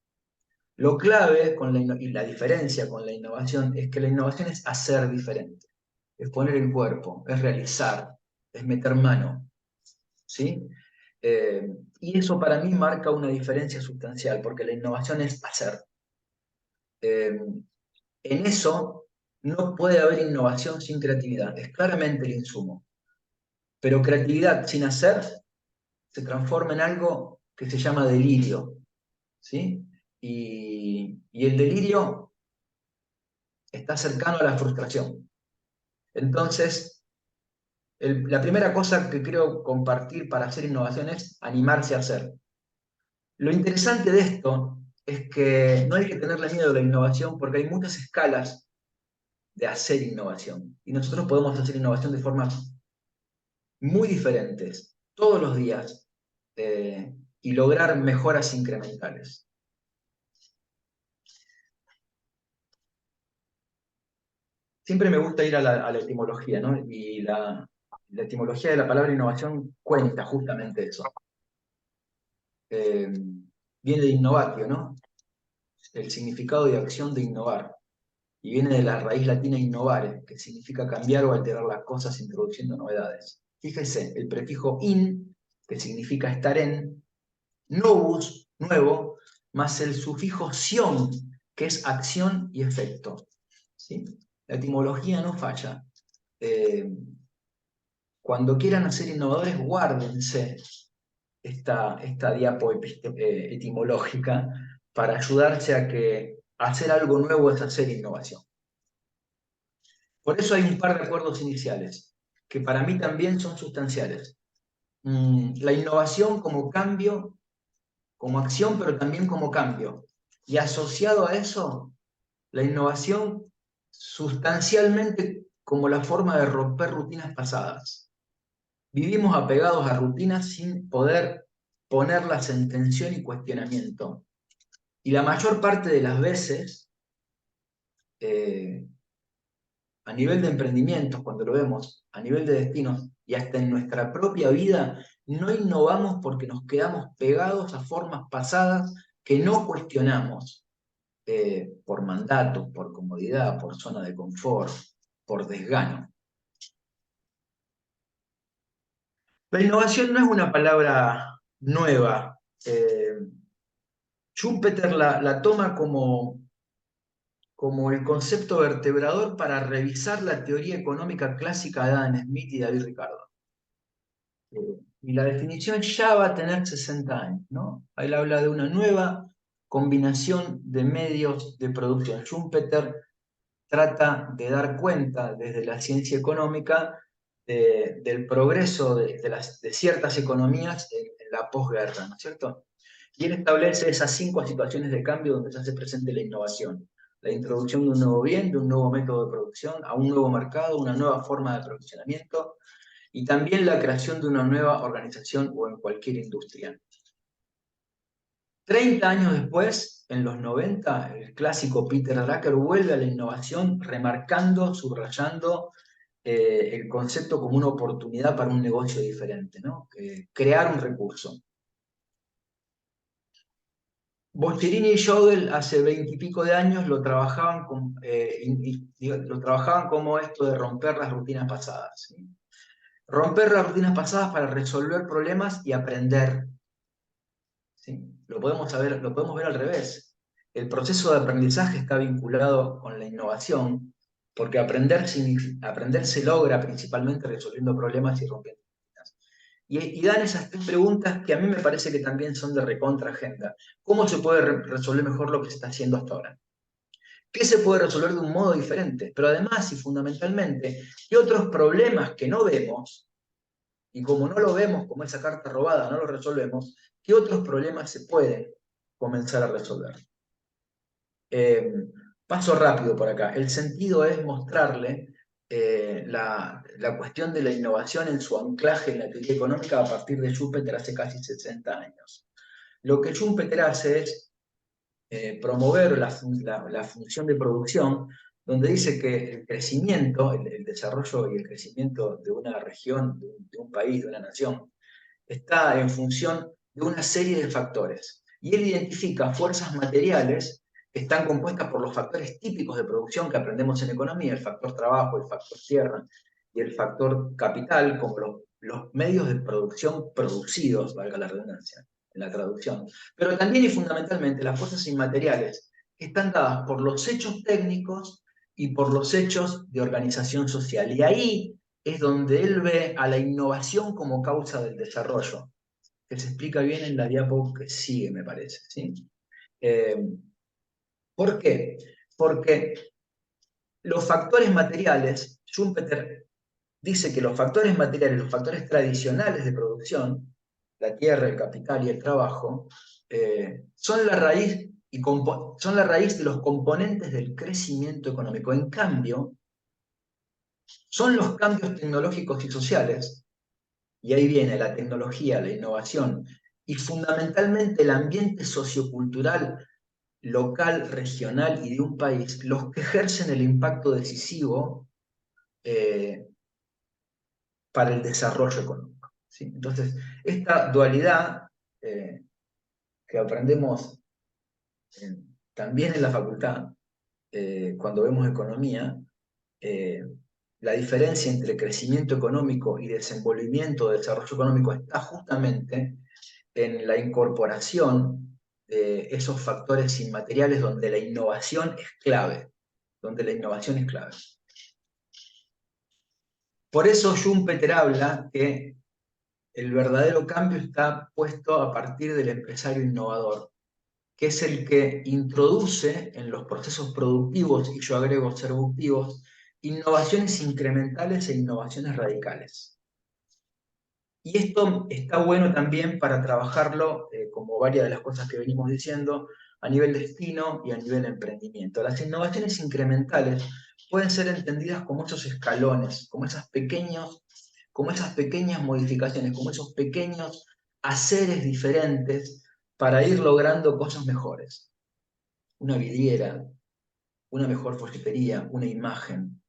Lo clave y la diferencia con la innovación es que la innovación es hacer diferente, es poner el cuerpo, es realizar, es meter mano, ¿sí? Y eso para mí marca una diferencia sustancial, porque la innovación es hacer. En eso no puede haber innovación sin creatividad, es claramente el insumo. Pero creatividad sin hacer se transforma en algo que se llama delirio, ¿sí? Y el delirio está cercano a la frustración. Entonces, la primera cosa que creo compartir para hacer innovación es animarse a hacer. Lo interesante de esto es que no hay que tenerle miedo a la innovación porque hay muchas escalas de hacer innovación. Y nosotros podemos hacer innovación de formas muy diferentes, todos los días, y lograr mejoras incrementales. Siempre me gusta ir a la etimología, ¿no? Y la etimología de la palabra innovación cuenta justamente eso. Viene de innovatio, ¿no? El significado de acción de innovar. Y viene de la raíz latina innovare, que significa cambiar o alterar las cosas introduciendo novedades. Fíjese, el prefijo in, que significa estar en, novus, nuevo, más el sufijo sion, que es acción y efecto. ¿Sí? La etimología no falla. Cuando quieran ser innovadores, guárdense esta diapo etimológica para ayudarse a que hacer algo nuevo es hacer innovación. Por eso hay un par de acuerdos iniciales, que para mí también son sustanciales. La innovación como cambio, como acción, pero también como cambio. Y asociado a eso, la innovación sustancialmente como la forma de romper rutinas pasadas. Vivimos apegados a rutinas sin poder ponerlas en tensión y cuestionamiento. Y la mayor parte de las veces, a nivel de emprendimientos, cuando lo vemos, a nivel de destinos y hasta en nuestra propia vida, no innovamos porque nos quedamos pegados a formas pasadas que no cuestionamos, por mandato, por comodidad, por zona de confort, por desgano. La innovación no es una palabra nueva. Schumpeter la toma como el concepto vertebrador para revisar la teoría económica clásica de Adam Smith y David Ricardo. Y la definición ya va a tener 60 años, ¿no? Él habla de una nueva combinación de medios de producción. Schumpeter trata de dar cuenta desde la ciencia económica del progreso de ciertas economías en la posguerra, ¿no es cierto? Y él establece esas 5 situaciones de cambio donde se hace presente la innovación. La introducción de un nuevo bien, de un nuevo método de producción, a un nuevo mercado, una nueva forma de aprovisionamiento, y también la creación de una nueva organización o en cualquier industria. 30 años después, en los 90, el clásico Peter Drucker vuelve a la innovación remarcando, subrayando el concepto como una oportunidad para un negocio diferente, ¿no? Crear un recurso. Boccherini y Jodl hace 20 y pico de años lo trabajaban como esto de romper las rutinas pasadas, ¿sí? Romper las rutinas pasadas para resolver problemas y aprender. ¿sí? Lo podemos ver al revés. El proceso de aprendizaje está vinculado con la innovación, porque aprender se logra principalmente resolviendo problemas y rompiendo rutas. Y dan esas tres preguntas que a mí me parece que también son de recontra agenda. ¿Cómo se puede resolver mejor lo que se está haciendo hasta ahora? ¿Qué se puede resolver de un modo diferente? Pero además y fundamentalmente, ¿qué otros problemas que no vemos, y como no lo vemos, como esa carta robada, no lo resolvemos, qué otros problemas se pueden comenzar a resolver? Eh, Paso rápido por acá. El sentido es mostrarle la cuestión de la innovación en su anclaje en la teoría económica a partir de Schumpeter hace casi 60 años. Lo que Schumpeter hace es promover la función de producción, donde dice que el crecimiento, el desarrollo y el crecimiento de una región, de un país, de una nación, está en función de una serie de factores. Y él identifica fuerzas materiales que están compuestas por los factores típicos de producción que aprendemos en economía, el factor trabajo, el factor tierra y el factor capital, como los medios de producción producidos, valga la redundancia, en la traducción. Pero también y fundamentalmente las fuerzas inmateriales, que están dadas por los hechos técnicos y por los hechos de organización social. Y ahí es donde él ve a la innovación como causa del desarrollo, que se explica bien en la diapo que sigue, me parece. ¿Sí? Eh, ¿Por qué? Porque los factores materiales, Schumpeter dice que los factores materiales, los factores tradicionales de producción, la tierra, el capital y el trabajo, son la raíz son la raíz de los componentes del crecimiento económico. En cambio, son los cambios tecnológicos y sociales, y ahí viene la tecnología, la innovación, y fundamentalmente el ambiente sociocultural local, regional y de un país, los que ejercen el impacto decisivo eh, para el desarrollo económico. ¿Sí? Entonces, esta dualidad eh, que aprendemos también en la facultad, cuando vemos economía, eh, la diferencia entre crecimiento económico y desenvolvimiento de desarrollo económico está justamente en la incorporación de esos factores inmateriales donde la innovación es clave, donde la innovación es clave. Por eso Schumpeter habla que el verdadero cambio está puesto a partir del empresario innovador, que es el que introduce en los procesos productivos, y yo agrego productivos, innovaciones incrementales e innovaciones radicales. Y esto está bueno también para trabajarlo, como varias de las cosas que venimos diciendo, a nivel destino y a nivel emprendimiento. Las innovaciones incrementales pueden ser entendidas como esos escalones, como esas pequeñas modificaciones, como esos pequeños haceres diferentes para ir logrando cosas mejores. Una vidriera, una mejor folletería, una imagen,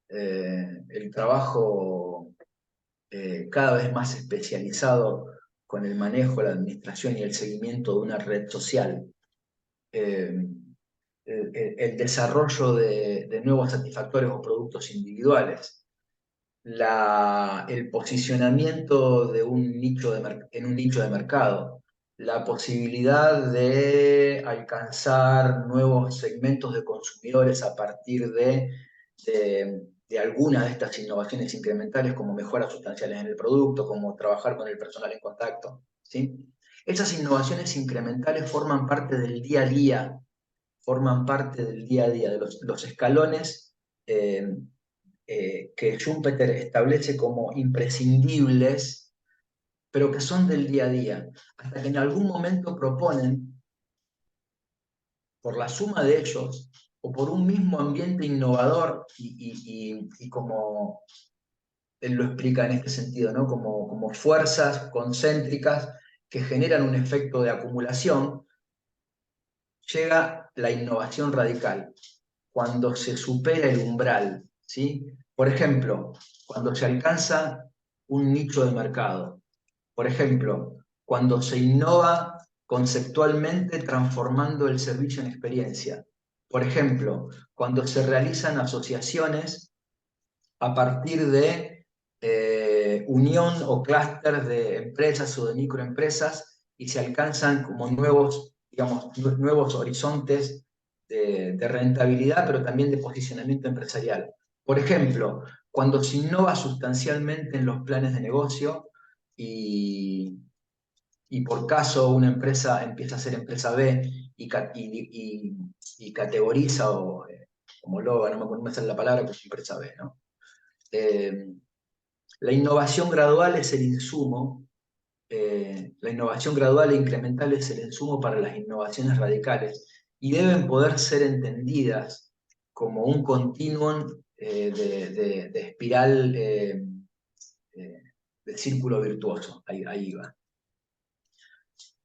el trabajo cada vez más especializado con el manejo, la administración y el seguimiento de una red social, el desarrollo de nuevos satisfactores o productos individuales, el posicionamiento de en un nicho de mercado, la posibilidad de alcanzar nuevos segmentos de consumidores a partir de alguna de estas innovaciones incrementales, como mejoras sustanciales en el producto, como trabajar con el personal en contacto. ¿Sí? Esas innovaciones incrementales forman parte del día a día, de los escalones que Schumpeter establece como imprescindibles, pero que son del día a día, hasta que en algún momento proponen, por la suma de ellos, o por un mismo ambiente innovador, y como él lo explica en este sentido, ¿no? como fuerzas concéntricas que generan un efecto de acumulación, llega la innovación radical, cuando se supera el umbral, ¿sí? Por ejemplo, cuando se alcanza un nicho de mercado. Por ejemplo, cuando se innova conceptualmente transformando el servicio en experiencia. Por ejemplo, cuando se realizan asociaciones a partir de unión o clúster de empresas o de microempresas y se alcanzan como nuevos, digamos, nuevos horizontes de rentabilidad, pero también de posicionamiento empresarial. Por ejemplo, cuando se innova sustancialmente en los planes de negocio y por caso una empresa empieza a ser empresa B y categoriza o homologa, no me sale la palabra, pues empresa B, ¿no? La innovación gradual es el insumo, la innovación gradual e incremental es el insumo para las innovaciones radicales y deben poder ser entendidas como un continuum de espiral eh, de círculo virtuoso. Ahí va.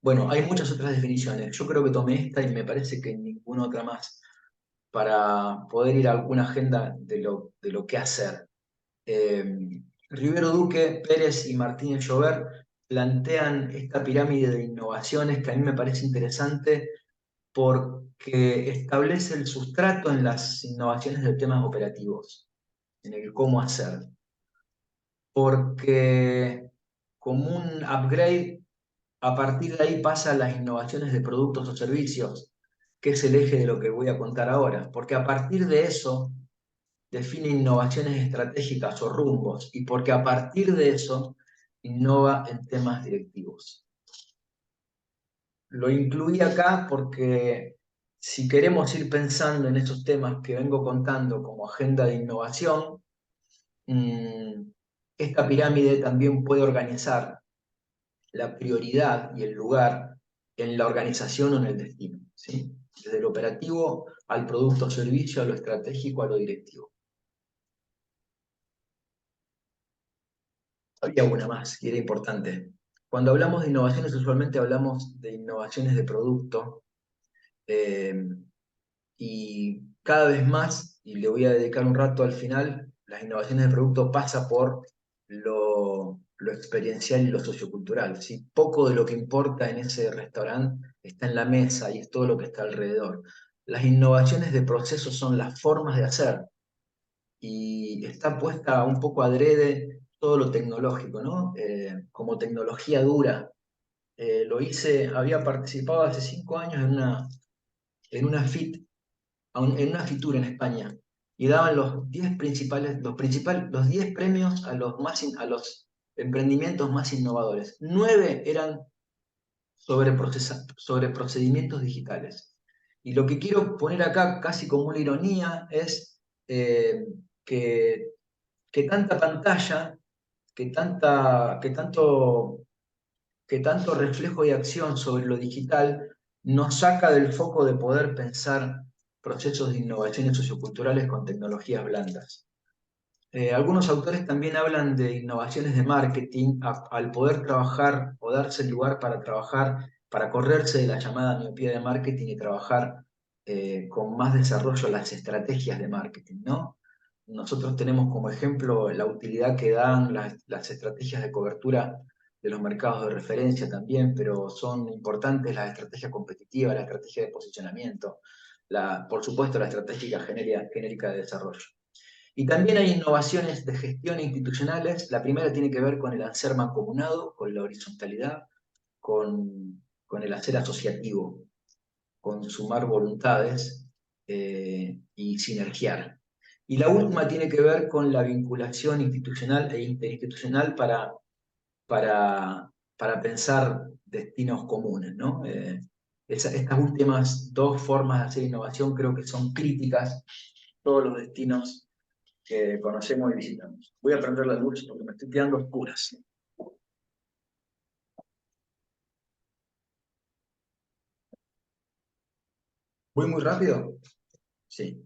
Bueno, hay muchas otras definiciones. Yo creo que tomé esta y me parece que ninguna otra más para poder ir a alguna agenda de lo que hacer. Rivero Duque, Pérez y Martínez Llover plantean esta pirámide de innovaciones que a mí me parece interesante porque establece el sustrato en las innovaciones de temas operativos, en el cómo hacer. Porque como un upgrade, a partir de ahí pasan las innovaciones de productos o servicios, que es el eje de lo que voy a contar ahora. Porque a partir de eso define innovaciones estratégicas o rumbos, y porque a partir de eso innova en temas directivos. Lo incluí acá porque si queremos ir pensando en esos temas que vengo contando como agenda de innovación, esta pirámide también puede organizar la prioridad y el lugar en la organización o en el destino, ¿sí? Desde lo operativo al producto o servicio, a lo estratégico, a lo directivo. Había una más y era importante. Cuando hablamos de innovaciones, usualmente hablamos de innovaciones de producto, eh, y cada vez más, y le voy a dedicar un rato al final, las innovaciones de producto pasa por lo experiencial y lo sociocultural, ¿sí? Poco de lo que importa en ese restaurante está en la mesa y es todo lo que está alrededor. Las innovaciones de proceso son las formas de hacer, y está puesta un poco adrede todo lo tecnológico, ¿no? Como tecnología dura. Había participado hace 5 años en una FIT, en una fitura en España, y daban los 10 principales, los 10 premios a los emprendimientos más innovadores. 9 eran sobre procedimientos digitales. Y lo que quiero poner acá, casi como una ironía, es eh, que, que tanta pantalla, que, tanta, que tanto reflejo y acción sobre lo digital nos saca del foco de poder pensar procesos de innovaciones socioculturales con tecnologías blandas. Algunos autores también hablan de innovaciones de marketing al poder trabajar o darse el lugar para trabajar, para correrse de la llamada miopía de marketing y trabajar con más desarrollo las estrategias de marketing, ¿no? Nosotros tenemos como ejemplo la utilidad que dan las estrategias de cobertura de los mercados de referencia también, pero son importantes la estrategia competitiva, la estrategia de posicionamiento, por supuesto la estrategia genérica de desarrollo. Y también hay innovaciones de gestión institucionales. La primera tiene que ver con el hacer mancomunado, con la horizontalidad, con el hacer asociativo, con sumar voluntades y sinergiar. Y la última tiene que ver con la vinculación institucional e interinstitucional para pensar destinos comunes, ¿no? Estas últimas dos formas de hacer innovación creo que son críticas todos los destinos que conocemos y visitamos. Voy a prender la luz porque me estoy quedando a oscuras. ¿Voy muy rápido? Sí.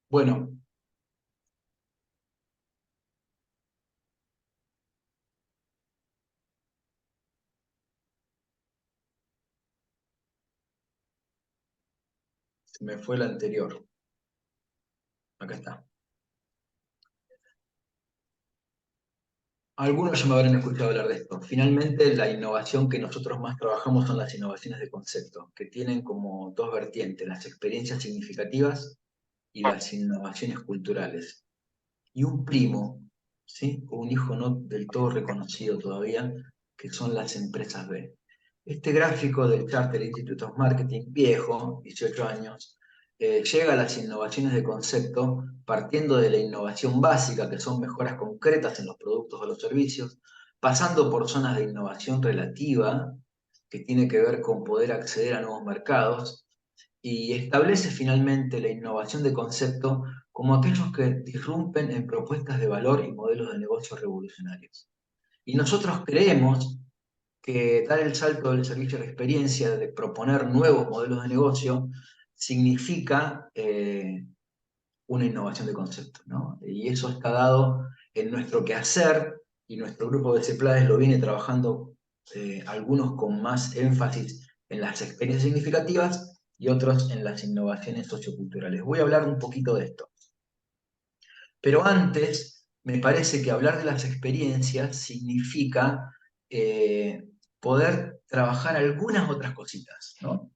Bueno, se me fue la anterior. Acá está. Algunos ya me habrán escuchado hablar de esto. Finalmente, la innovación que nosotros más trabajamos son las innovaciones de concepto, que tienen como dos vertientes, las experiencias significativas y las innovaciones culturales. Y un primo, ¿sí? O un hijo no del todo reconocido todavía, que son las empresas B. Este gráfico del Charter Institute of Marketing, viejo, 18 años, llega a las innovaciones de concepto partiendo de la innovación básica, que son mejoras concretas en los productos o los servicios, pasando por zonas de innovación relativa, que tiene que ver con poder acceder a nuevos mercados, y establece finalmente la innovación de concepto como aquellos que disrumpen en propuestas de valor y modelos de negocio revolucionarios. Y nosotros creemos que dar el salto del servicio a la experiencia, de proponer nuevos modelos de negocio, significa una innovación de concepto, ¿no? Y eso está dado en nuestro quehacer, y nuestro grupo de CEPLADES lo viene trabajando, algunos con más énfasis en las experiencias significativas y otros en las innovaciones socioculturales. Voy a hablar un poquito de esto. Pero antes, me parece que hablar de las experiencias significa poder trabajar algunas otras cositas, ¿no?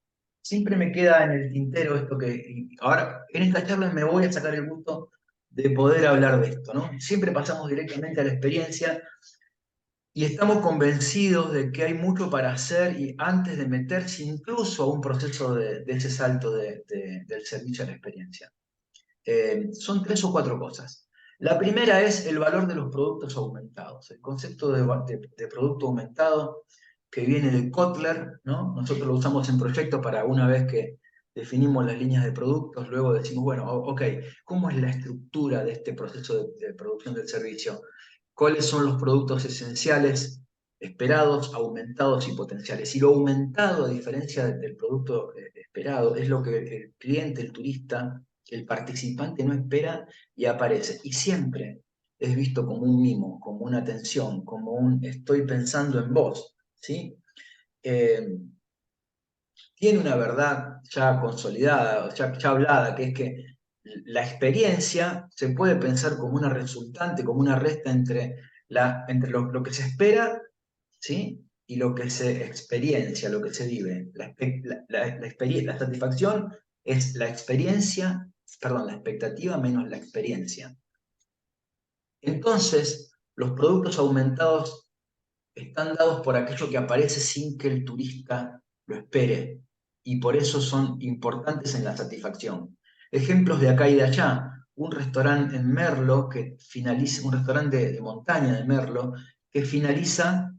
Siempre me queda en el tintero esto que ahora en esta charla me voy a sacar el gusto de poder hablar de esto, ¿no? Siempre pasamos directamente a la experiencia y estamos convencidos de que hay mucho para hacer y antes de meterse incluso a un proceso de ese salto del servicio a la experiencia. Son 3 o 4 cosas. La primera es el valor de los productos aumentados. El concepto de producto aumentado que viene de Kotler, ¿no? Nosotros lo usamos en proyectos para una vez que definimos las líneas de productos, luego decimos, bueno, ok, ¿cómo es la estructura de este proceso de producción del servicio? ¿Cuáles son los productos esenciales, esperados, aumentados y potenciales? Y lo aumentado, a diferencia del producto esperado, es lo que el cliente, el turista, el participante no espera y aparece. Y siempre es visto como un mimo, como una atención, como un estoy pensando en vos, ¿sí? Eh, Tiene una verdad ya consolidada, ya hablada, que es que la experiencia se puede pensar como una resultante, como una resta entre lo que se espera, ¿sí? Y lo que se experiencia, lo que se vive. La satisfacción es la experiencia, perdón, la expectativa menos la experiencia. Entonces, los productos aumentados están dados por aquello que aparece sin que el turista lo espere, y por eso son importantes en la satisfacción. Ejemplos de acá y de allá: un restaurante en Merlo que finaliza, un restaurante de montaña de Merlo que finaliza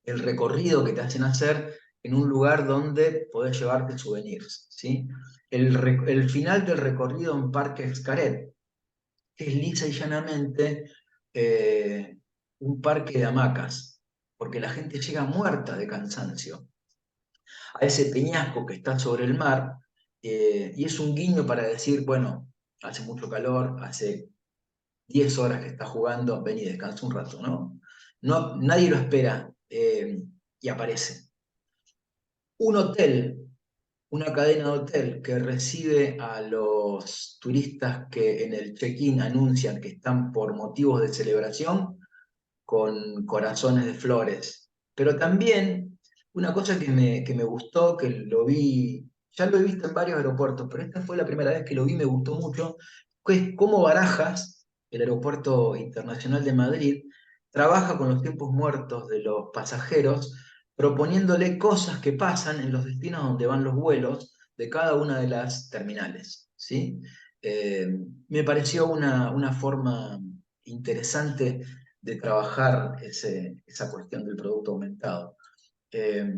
el recorrido que te hacen hacer en un lugar donde podés llevarte souvenirs, ¿sí? El final del recorrido en Parque Xcaret, que es lisa y llanamente un parque de hamacas, porque la gente llega muerta de cansancio a ese peñasco que está sobre el mar, y es un guiño para decir, bueno, hace mucho calor, hace 10 horas que está jugando, ven y descansa un rato, ¿no? Nadie lo espera, y aparece. Un hotel, una cadena de hotel que recibe a los turistas que en el check-in anuncian que están por motivos de celebración, con corazones de flores. Pero también una cosa que me gustó, que lo vi, ya lo he visto en varios aeropuertos, pero esta fue la primera vez que lo vi, me gustó mucho, que es cómo Barajas, el aeropuerto internacional de Madrid, trabaja con los tiempos muertos de los pasajeros, proponiéndole cosas que pasan en los destinos donde van los vuelos de cada una de las terminales, ¿sí? Eh, Me pareció una forma interesante de trabajar esa cuestión del producto aumentado. Eh,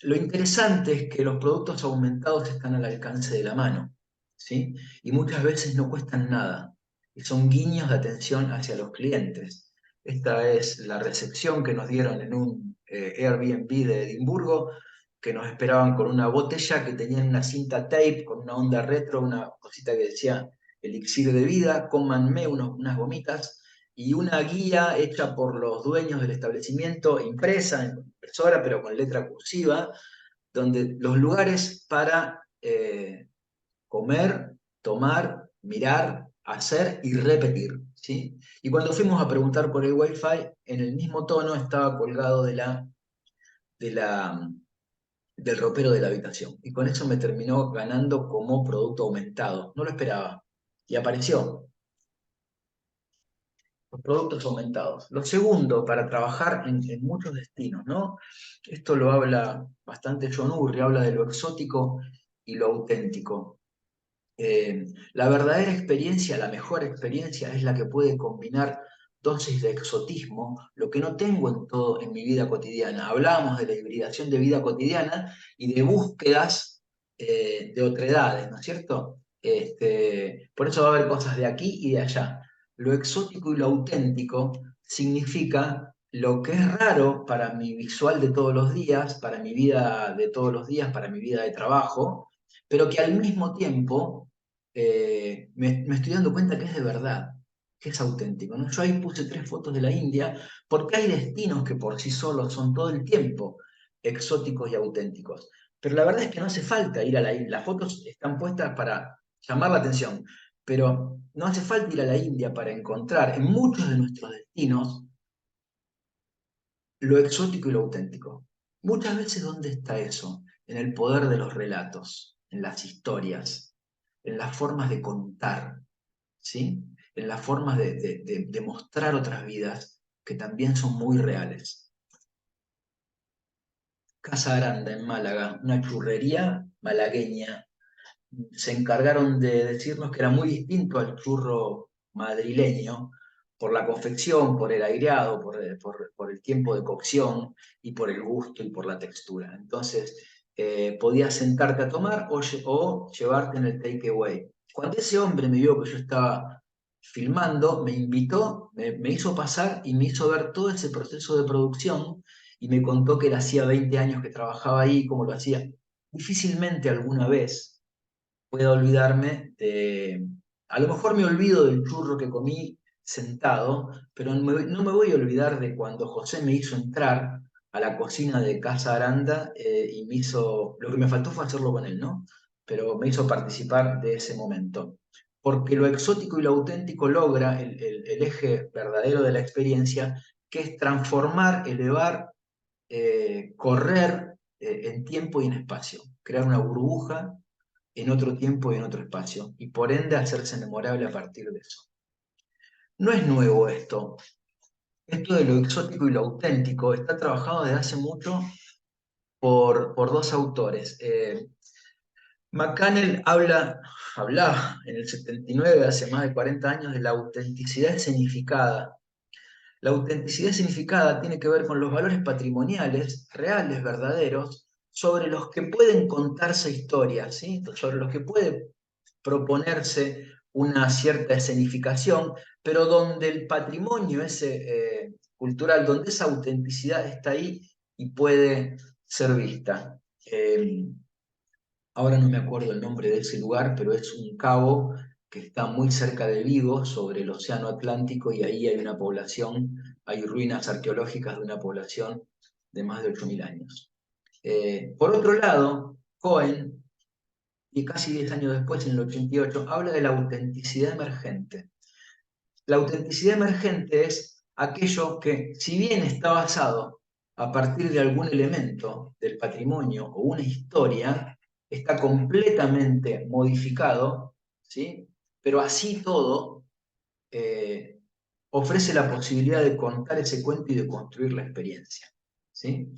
lo interesante es que los productos aumentados están al alcance de la mano, ¿sí? Y muchas veces no cuestan nada, y son guiños de atención hacia los clientes. Esta es la recepción que nos dieron en un Airbnb de Edimburgo, que nos esperaban con una botella que tenía una cinta tape con una onda retro, una cosita que decía elixir de vida, cómanme unas gomitas, y una guía hecha por los dueños del establecimiento, impresa en impresora, pero con letra cursiva, donde los lugares para comer, tomar, mirar, hacer y repetir. ¿sí? Y cuando fuimos a preguntar por el Wi-Fi, en el mismo tono estaba colgado de la, del ropero de la habitación. Y con eso me terminó ganando como producto aumentado. No lo esperaba. Y apareció. Los productos aumentados. Lo segundo, para trabajar en muchos destinos, ¿no? Esto lo habla bastante John Urry, habla de lo exótico y lo auténtico. La verdadera experiencia, la mejor experiencia, es la que puede combinar dosis de exotismo, lo que no tengo en mi vida cotidiana. Hablábamos de la hibridación de vida cotidiana y de búsquedas de otredades, ¿no es cierto? Por eso va a haber cosas de aquí y de allá. Lo exótico y lo auténtico significa lo que es raro para mi visual de todos los días, para mi vida de todos los días, para mi vida de trabajo, pero que al mismo tiempo me estoy dando cuenta que es de verdad, que es auténtico, ¿no? Yo ahí puse 3 fotos de la India porque hay destinos que por sí solos son todo el tiempo exóticos y auténticos. Pero la verdad es que no hace falta ir a la India. Las fotos están puestas para llamar la atención, pero no hace falta ir a la India para encontrar en muchos de nuestros destinos lo exótico y lo auténtico. Muchas veces, ¿dónde está eso? En el poder de los relatos, en las historias, en las formas de contar, ¿sí? En las formas de mostrar otras vidas que también son muy reales. Casa Aranda, en Málaga, una churrería malagueña. Se encargaron de decirnos que era muy distinto al churro madrileño por la confección, por el aireado, por el tiempo de cocción y por el gusto y por la textura. Entonces, podías sentarte a tomar o llevarte en el takeaway. Cuando ese hombre me vio que yo estaba filmando, me invitó, me hizo pasar y me hizo ver todo ese proceso de producción y me contó que él hacía 20 años que trabajaba ahí, cómo lo hacía. Difícilmente alguna vez puedo olvidarme de... A lo mejor me olvido del churro que comí sentado, pero no me voy a olvidar de cuando José me hizo entrar a la cocina de Casa Aranda y me hizo... Lo que me faltó fue hacerlo con él, ¿no? Pero me hizo participar de ese momento. Porque lo exótico y lo auténtico logra el eje verdadero de la experiencia, que es transformar, elevar, correr en tiempo y en espacio, crear una burbuja en otro tiempo y en otro espacio, y por ende hacerse memorable a partir de eso. No es nuevo esto. Esto de lo exótico y lo auténtico está trabajado desde hace mucho por 2 autores. McCannell habla en el 79, hace más de 40 años, de la autenticidad escenificada. La autenticidad significada tiene que ver con los valores patrimoniales, reales, verdaderos, sobre los que pueden contarse historias, ¿sí? Sobre los que puede proponerse una cierta escenificación, pero donde el patrimonio ese, cultural, donde esa autenticidad está ahí y puede ser vista. Ahora no me acuerdo el nombre de ese lugar, pero es un cabo que está muy cerca de Vigo, sobre el Océano Atlántico, y ahí hay una población, hay ruinas arqueológicas de una población de más de 8.000 años. Por otro lado, Cohen, y casi 10 años después, en el 88, habla de la autenticidad emergente. La autenticidad emergente es aquello que, si bien está basado a partir de algún elemento del patrimonio o una historia, está completamente modificado, ¿sí? Pero así todo eh, ofrece la posibilidad de contar ese cuento y de construir la experiencia, ¿sí?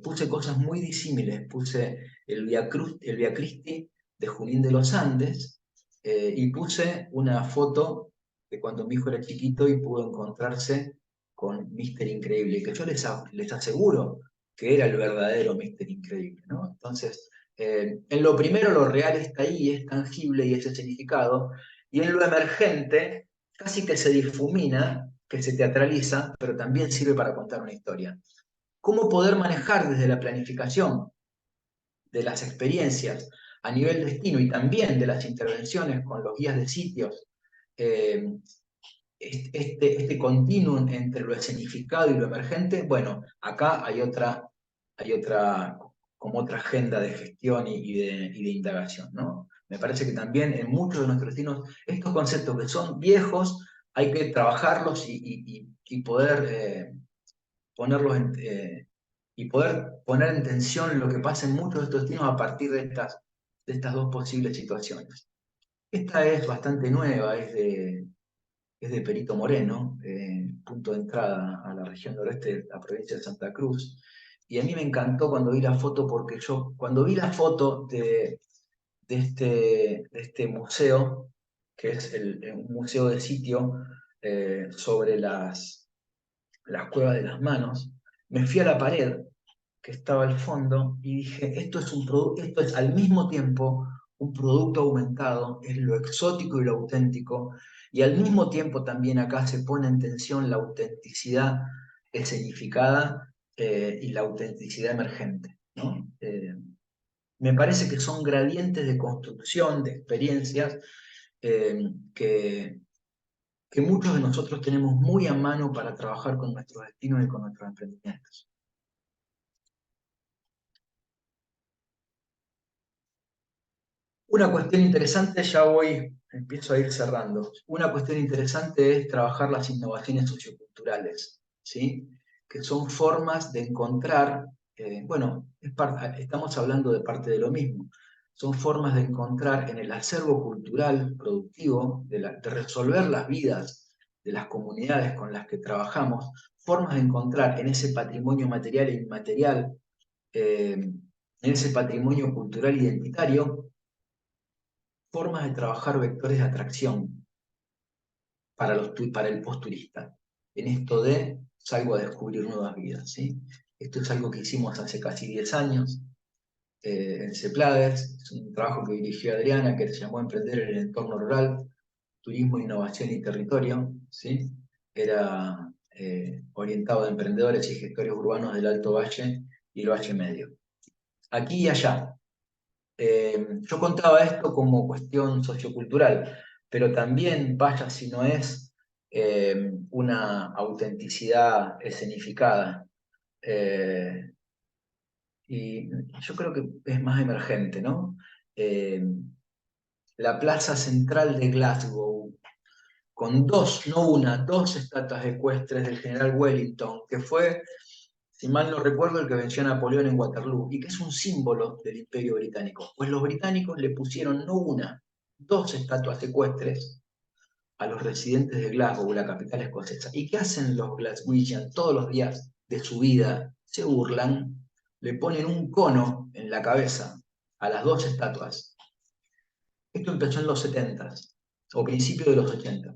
Puse cosas muy disímiles, puse el Via Christi de Junín de los Andes y puse una foto de cuando mi hijo era chiquito y pudo encontrarse con Mister Increíble, que yo les aseguro que era el verdadero Mister Increíble, ¿no? Entonces, en lo primero lo real está ahí, es tangible y es escenificado, y en lo emergente casi que se difumina, que se teatraliza, pero también sirve para contar una historia. ¿Cómo poder manejar desde la planificación de las experiencias a nivel destino y también de las intervenciones con los guías de sitios, eh, este continuum entre lo escenificado y lo emergente? Bueno, acá como otra agenda de gestión y de indagación, ¿no? Me parece que también en muchos de nuestros destinos estos conceptos que son viejos hay que trabajarlos y poder ponerlos y poder poner en tensión lo que pasa en muchos de estos destinos a partir de estas dos posibles situaciones. Esta es bastante nueva, es de Perito Moreno, punto de entrada a la región noroeste de la provincia de Santa Cruz. Y a mí me encantó cuando vi la foto, porque yo, cuando vi la foto de este museo, que es un museo de sitio sobre las cuevas de las manos, me fui a la pared que estaba al fondo y dije, esto es al mismo tiempo un producto aumentado, es lo exótico y lo auténtico, y al mismo tiempo también acá se pone en tensión la autenticidad escenificada y la autenticidad emergente, ¿no? Me parece que son gradientes de construcción, de experiencias, eh, que, que muchos de nosotros tenemos muy a mano para trabajar con nuestros destinos y con nuestros emprendimientos. Una cuestión interesante, empiezo a ir cerrando. Una cuestión interesante es trabajar las innovaciones socioculturales, ¿sí? Que son formas de encontrar, estamos hablando de parte de lo mismo, son formas de encontrar en el acervo cultural productivo, de resolver las vidas de las comunidades con las que trabajamos, formas de encontrar en ese patrimonio material e inmaterial, en ese patrimonio cultural identitario, formas de trabajar vectores de atracción para el post-turista. En esto de salgo a descubrir nuevas vidas. ¿Sí? Esto es algo que hicimos hace casi 10 años en CEPLADES. Es un trabajo que dirigió Adriana, que se llamó Emprender en el entorno rural, turismo, innovación y territorio. ¿Sí? Era orientado a emprendedores y gestores urbanos del Alto Valle y el Valle Medio. Aquí y allá. Yo contaba esto como cuestión sociocultural, pero también vaya si no es una autenticidad escenificada. Eh, y yo creo que es más emergente, ¿no? Eh, la plaza central de Glasgow, con dos, no una, dos estatuas ecuestres del general Wellington, que fue, si mal no recuerdo, el que venció a Napoleón en Waterloo, y que es un símbolo del Imperio Británico. Pues los británicos le pusieron no una, dos estatuas ecuestres a los residentes de Glasgow, la capital escocesa. ¿Y qué hacen los Glaswegian todos los días de su vida? Se burlan, le ponen un cono en la cabeza a las dos estatuas. Esto empezó en los 70 o principios de los 80.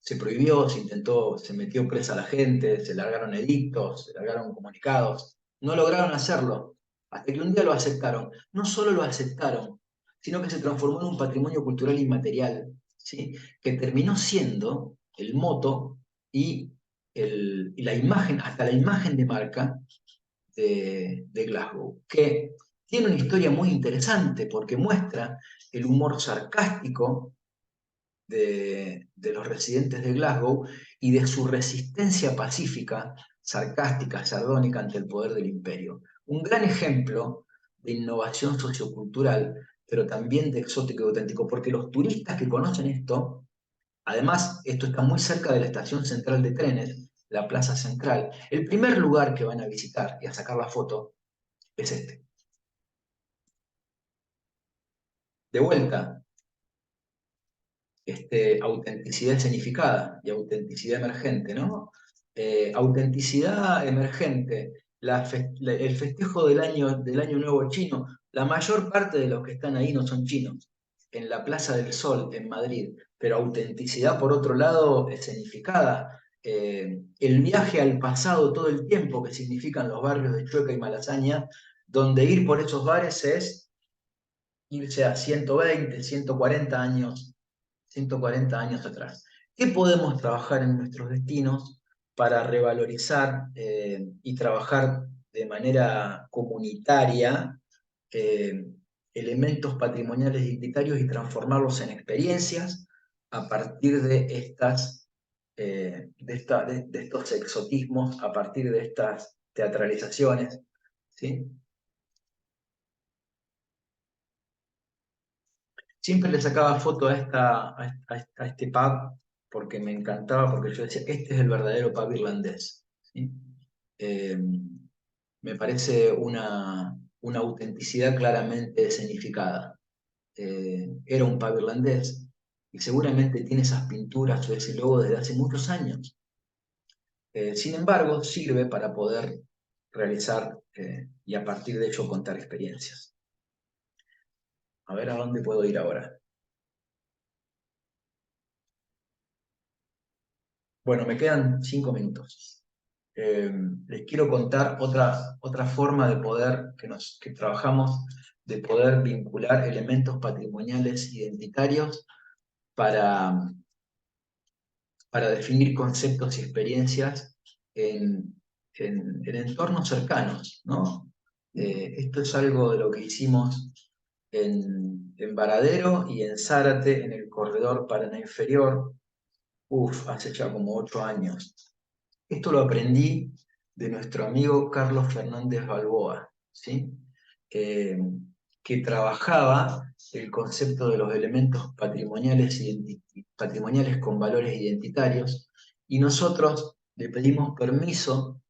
Se prohibió, se intentó, se metió presa a la gente, se largaron edictos, se largaron comunicados. No lograron hacerlo, hasta que un día lo aceptaron. No solo lo aceptaron, sino que se transformó en un patrimonio cultural inmaterial, ¿sí? Que terminó siendo el moto y, y la imagen, hasta la imagen de marca de Glasgow, que tiene una historia muy interesante porque muestra el humor sarcástico de los residentes de Glasgow y de su resistencia pacífica, sarcástica, sardónica ante el poder del imperio. Un gran ejemplo de innovación sociocultural, pero también de exótico y auténtico, porque los turistas que conocen esto, además esto está muy cerca de la estación central de trenes, la Plaza Central, el primer lugar que van a visitar y a sacar la foto es este. De vuelta, autenticidad escenificada y autenticidad emergente, ¿no? Autenticidad emergente, el festejo del año Nuevo chino, la mayor parte de los que están ahí no son chinos, en la Plaza del Sol, en Madrid, pero autenticidad, por otro lado, escenificada, el viaje al pasado todo el tiempo que significan los barrios de Chueca y Malasaña, donde ir por esos bares es irse a 120, 140 años atrás. ¿Qué podemos trabajar en nuestros destinos para revalorizar y trabajar de manera comunitaria eh, elementos patrimoniales identitarios y transformarlos en experiencias a partir de de estos exotismos, a partir de estas teatralizaciones? ¿Sí? Siempre le sacaba foto a este pub porque me encantaba, porque yo decía, este es el verdadero pub irlandés, ¿sí? Eh, Me parece una autenticidad claramente escenificada. Era un pub irlandés y seguramente tiene esas pinturas o ese logo desde hace muchos años. Sin embargo, sirve para poder realizar y a partir de ello contar experiencias. A ver a dónde puedo ir ahora. Bueno, me quedan 5 minutos. Les quiero contar otra forma de poder que trabajamos, de poder vincular elementos patrimoniales identitarios para, para definir conceptos y experiencias en entornos cercanos, ¿no? Esto es algo de lo que hicimos en Varadero y en Zárate, en el corredor Paraná Inferior, hace ya como 8 años. Esto lo aprendí de nuestro amigo Carlos Fernández Balboa, ¿sí? Eh, que trabajaba el concepto de los elementos patrimoniales con valores identitarios, y nosotros le pedimos permiso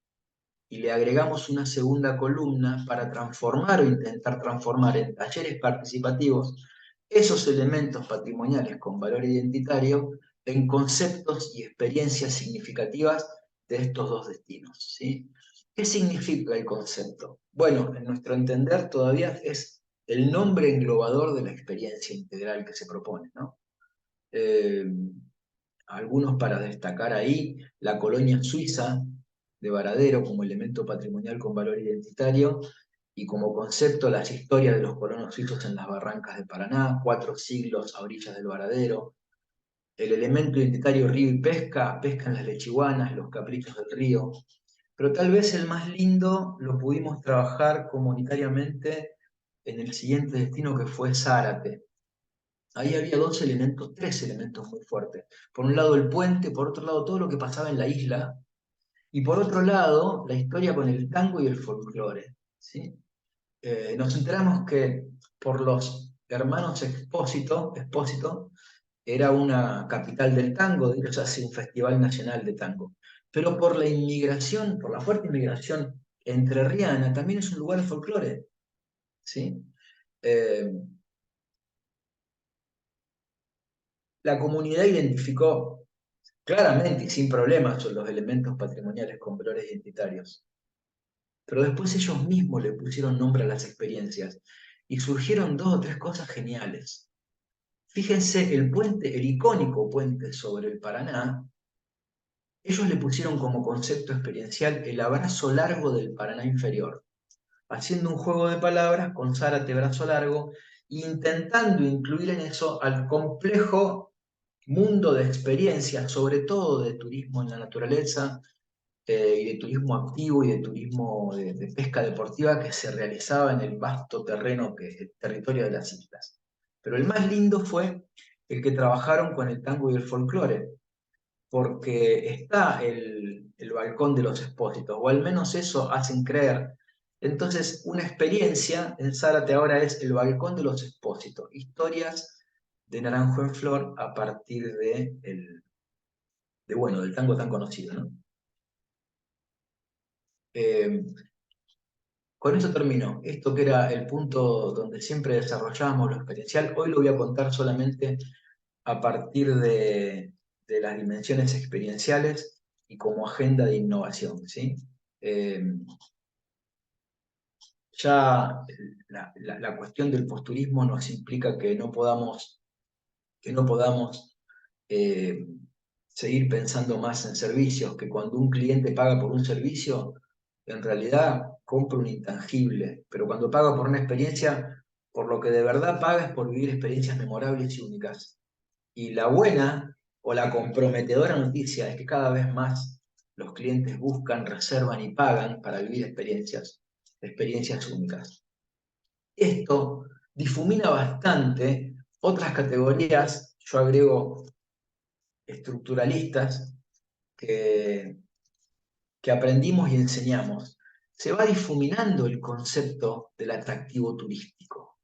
y le agregamos una segunda columna para transformar o intentar transformar en talleres participativos esos elementos patrimoniales con valor identitario en conceptos y experiencias significativas de estos dos destinos, ¿sí? ¿Qué significa el concepto? Bueno, en nuestro entender todavía es el nombre englobador de la experiencia integral que se propone, ¿no? Eh, Algunos para destacar ahí, la colonia suiza de Varadero como elemento patrimonial con valor identitario, y como concepto las historias de los colonos suizos en las barrancas de Paraná, 4 siglos a orillas del Varadero, el elemento identitario río y pesca, pesca en las lechiguanas, los caprichos del río, pero tal vez el más lindo lo pudimos trabajar comunitariamente en el siguiente destino, que fue Zárate. Ahí había tres elementos muy fuertes. Por un lado el puente, por otro lado todo lo que pasaba en la isla, y por otro lado la historia con el tango y el folclore, ¿sí? Nos enteramos que por los hermanos Expósito era una capital del tango, de hecho se hace un festival nacional de tango. Pero por la inmigración, por la fuerte inmigración entrerriana, también es un lugar de folclore, ¿sí? Eh, la comunidad identificó claramente y sin problemas son los elementos patrimoniales con valores identitarios. Pero después ellos mismos le pusieron nombre a las experiencias y surgieron 2 o 3 cosas geniales. Fíjense, el puente, el icónico puente sobre el Paraná, ellos le pusieron como concepto experiencial el abrazo largo del Paraná inferior, haciendo un juego de palabras con Zárate brazo largo, intentando incluir en eso al complejo mundo de experiencias, sobre todo de turismo en la naturaleza, y de turismo activo y de turismo de pesca deportiva que se realizaba en el vasto terreno que es el territorio de las islas. Pero el más lindo fue el que trabajaron con el tango y el folclore, porque está el balcón de los Expósitos, o al menos eso hacen creer. Entonces, una experiencia en Zárate ahora es el balcón de los Expósitos, historias de Naranjo en Flor a partir bueno, del tango tan conocido, ¿no? Eh, Con eso termino. Esto que era el punto donde siempre desarrollábamos lo experiencial, hoy lo voy a contar solamente a partir de las dimensiones experienciales y como agenda de innovación, ¿sí? Eh, ya la cuestión del posturismo nos implica que no podamos eh, seguir pensando más en servicios, que cuando un cliente paga por un servicio, en realidad compra un intangible, pero cuando paga por una experiencia, por lo que de verdad paga es por vivir experiencias memorables y únicas. Y la buena o la comprometedora noticia es que cada vez más los clientes buscan, reservan y pagan para vivir experiencias únicas. Esto difumina bastante otras categorías, yo agrego estructuralistas, que, que aprendimos y enseñamos. Se va difuminando el concepto del atractivo turístico,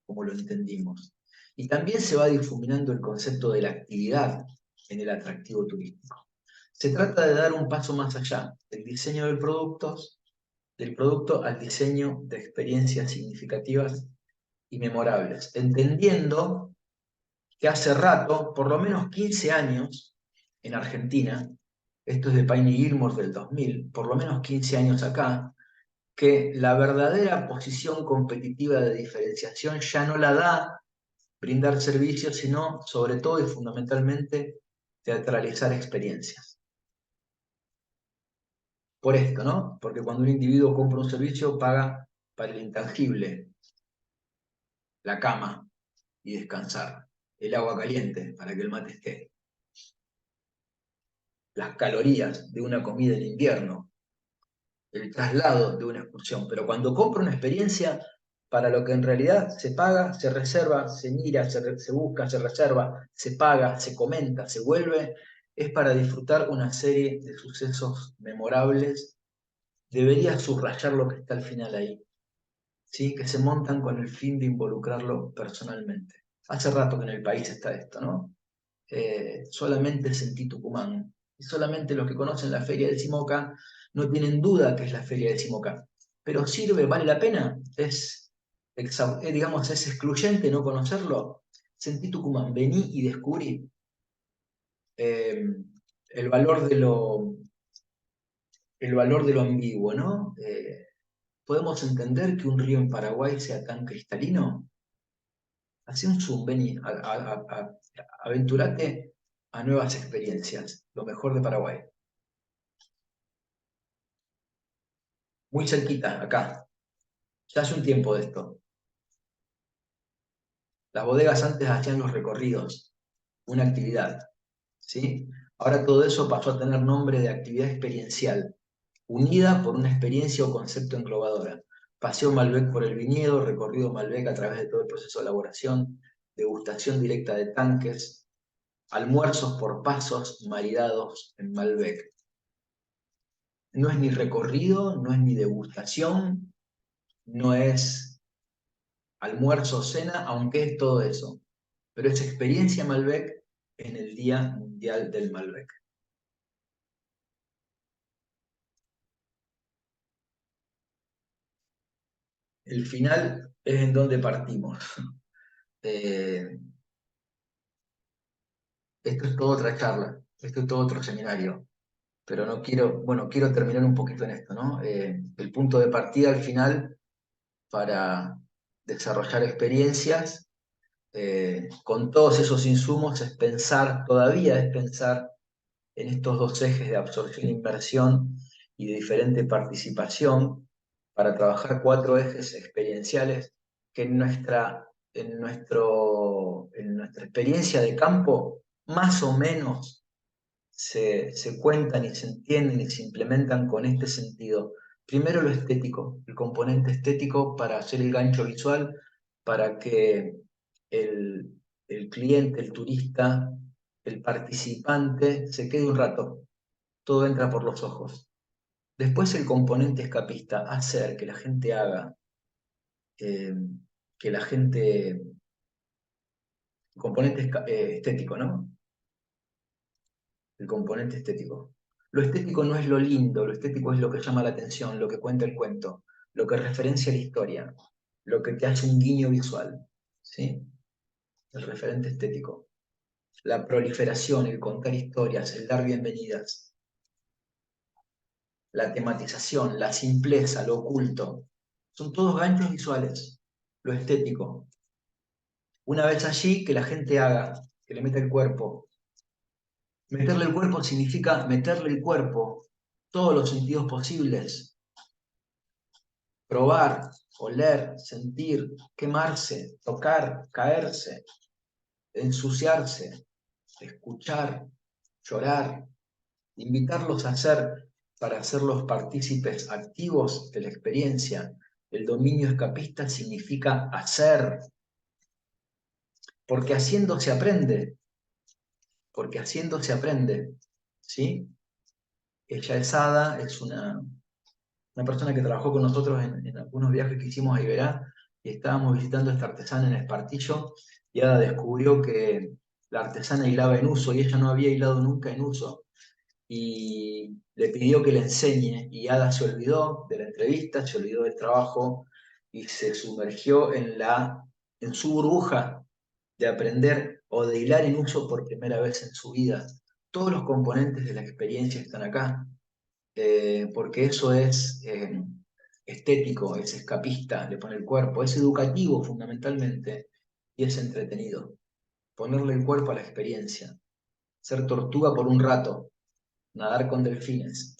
como lo entendimos. Y también se va difuminando el concepto de la actividad en el atractivo turístico. Se trata de dar un paso más allá del diseño del producto al diseño de experiencias significativas y memorables, entendiendo que hace rato, por lo menos 15 años, en Argentina, esto es de Payne y Gilmore del 2000, por lo menos 15 años acá, que la verdadera posición competitiva de diferenciación ya no la da brindar servicios, sino sobre todo y fundamentalmente teatralizar experiencias. Por esto, ¿no? Porque cuando un individuo compra un servicio, paga para el intangible, la cama y descansar, el agua caliente para que el mate esté, las calorías de una comida en invierno, el traslado de una excursión. Pero cuando compra una experiencia, para lo que en realidad se paga, se reserva, se mira, se busca, se reserva, se paga, se comenta, se vuelve, es para disfrutar una serie de sucesos memorables. Debería subrayar lo que está al final ahí, ¿sí? Que se montan con el fin de involucrarlo personalmente. Hace rato que en el país está esto, ¿no? Solamente sentí Tucumán. Y solamente los que conocen la Feria de Simoca no tienen duda que es la Feria de Simoca. Pero sirve, vale la pena, digamos, es excluyente no conocerlo. Sentí Tucumán, vení y descubrí el valor de lo ambiguo, ¿no? ¿Podemos entender que un río en Paraguay sea tan cristalino? Hacé un zoom, vení, aventurate a nuevas experiencias, lo mejor de Paraguay. Muy cerquita, acá. Ya hace un tiempo de esto. Las bodegas antes hacían los recorridos, una actividad, ¿sí? Ahora todo eso pasó a tener nombre de actividad experiencial, unida por una experiencia o concepto englobadora. Paseo Malbec por el viñedo, recorrido Malbec a través de todo el proceso de elaboración, degustación directa de tanques, almuerzos por pasos maridados en Malbec. No es ni recorrido, no es ni degustación, no es almuerzo o cena, aunque es todo eso. Pero es experiencia Malbec en el Día Mundial del Malbec. El final es en donde partimos. Esto es toda otra charla, esto es todo otro seminario, pero no quiero, bueno, quiero terminar un poquito en esto, ¿no? El punto de partida al final para desarrollar experiencias con todos esos insumos todavía es pensar en estos dos ejes de absorción e inversión y de diferente participación para trabajar 4 ejes experienciales que en nuestra experiencia de campo más o menos se cuentan y se entienden y se implementan con este sentido. Primero lo estético, el componente estético para hacer el gancho visual, para que el, el cliente, el turista, el participante se quede un rato. Todo entra por los ojos. Después el componente escapista, hacer que la gente haga, eh, que la gente, el componente estético, ¿no? El componente estético. Lo estético no es lo lindo, lo estético es lo que llama la atención, lo que cuenta el cuento, lo que referencia la historia, lo que te hace un guiño visual, ¿sí? El referente estético. La proliferación, el contar historias, el dar bienvenidas, la tematización, la simpleza, lo oculto, son todos ganchos visuales, lo estético. Una vez allí, que la gente haga, que le meta el cuerpo. Meterle el cuerpo significa meterle el cuerpo, todos los sentidos posibles. Probar, oler, sentir, quemarse, tocar, caerse, ensuciarse, escuchar, llorar, invitarlos a hacer para hacerlos partícipes activos de la experiencia. El dominio escapista significa hacer, porque haciendo se aprende, ¿sí? Ella es Ada, es una persona que trabajó con nosotros en algunos viajes que hicimos a Iberá, y estábamos visitando a esta artesana en Espartillo, y Ada descubrió que la artesana hilaba en uso y ella no había hilado nunca en uso. Y le pidió que le enseñe y Ada se olvidó de la entrevista, se olvidó del trabajo y se sumergió en su burbuja de aprender o de hilar en uso por primera vez en su vida. Todos los componentes de la experiencia están acá, porque eso es estético, es escapista, le pone el cuerpo, es educativo fundamentalmente y es entretenido. Ponerle el cuerpo a la experiencia, ser tortuga por un rato, nadar con delfines,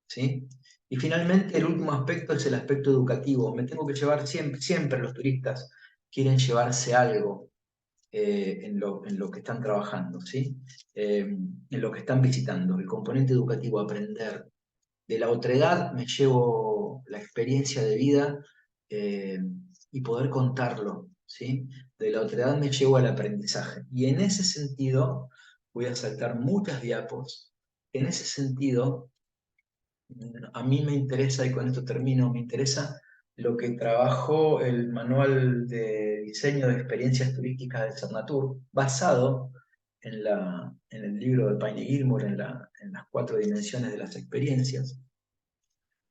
¿sí? Y finalmente el último aspecto es el aspecto educativo. Me tengo que llevar siempre los turistas quieren llevarse algo en lo que están trabajando, ¿sí? En lo que están visitando. El componente educativo, aprender. De la otredad me llevo la experiencia de vida eh, y poder contarlo, ¿sí? De la otredad me llevo al aprendizaje. Y en ese sentido, voy a saltar muchas diapos, en ese sentido, a mí me interesa, y con esto termino, me interesa lo que trabajó el manual de diseño de experiencias turísticas de Cernatur, basado en el libro de Payne Gilmore, en las 4 dimensiones de las experiencias,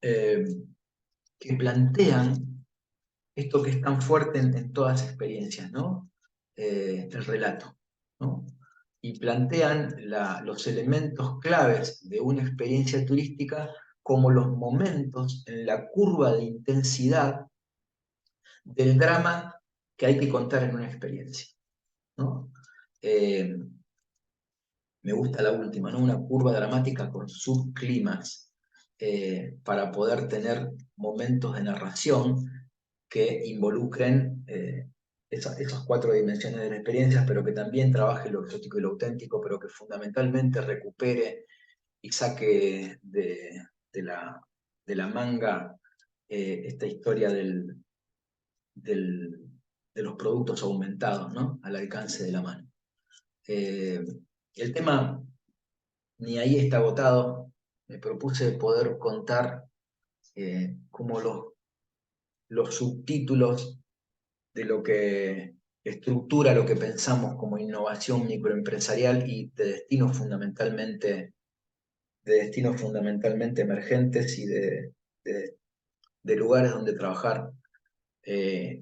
eh, que plantean esto que es tan fuerte en todas las experiencias, ¿no? El relato, ¿no? Y plantean los elementos claves de una experiencia turística como los momentos en la curva de intensidad del drama que hay que contar en una experiencia, ¿no? Eh, Me gusta la última, ¿no? Una curva dramática con subclímax, para poder tener momentos de narración que involucren esas 4 dimensiones de la experiencia, pero que también trabaje lo exótico y lo auténtico, pero que fundamentalmente recupere y saque de la manga esta historia del- de los productos aumentados, ¿no? Al alcance de la mano. Eh, el tema ni ahí está agotado. Me propuse poder contar cómo los subtítulos de lo que estructura lo que pensamos como innovación microempresarial y de destinos fundamentalmente emergentes y de- de lugares donde trabajar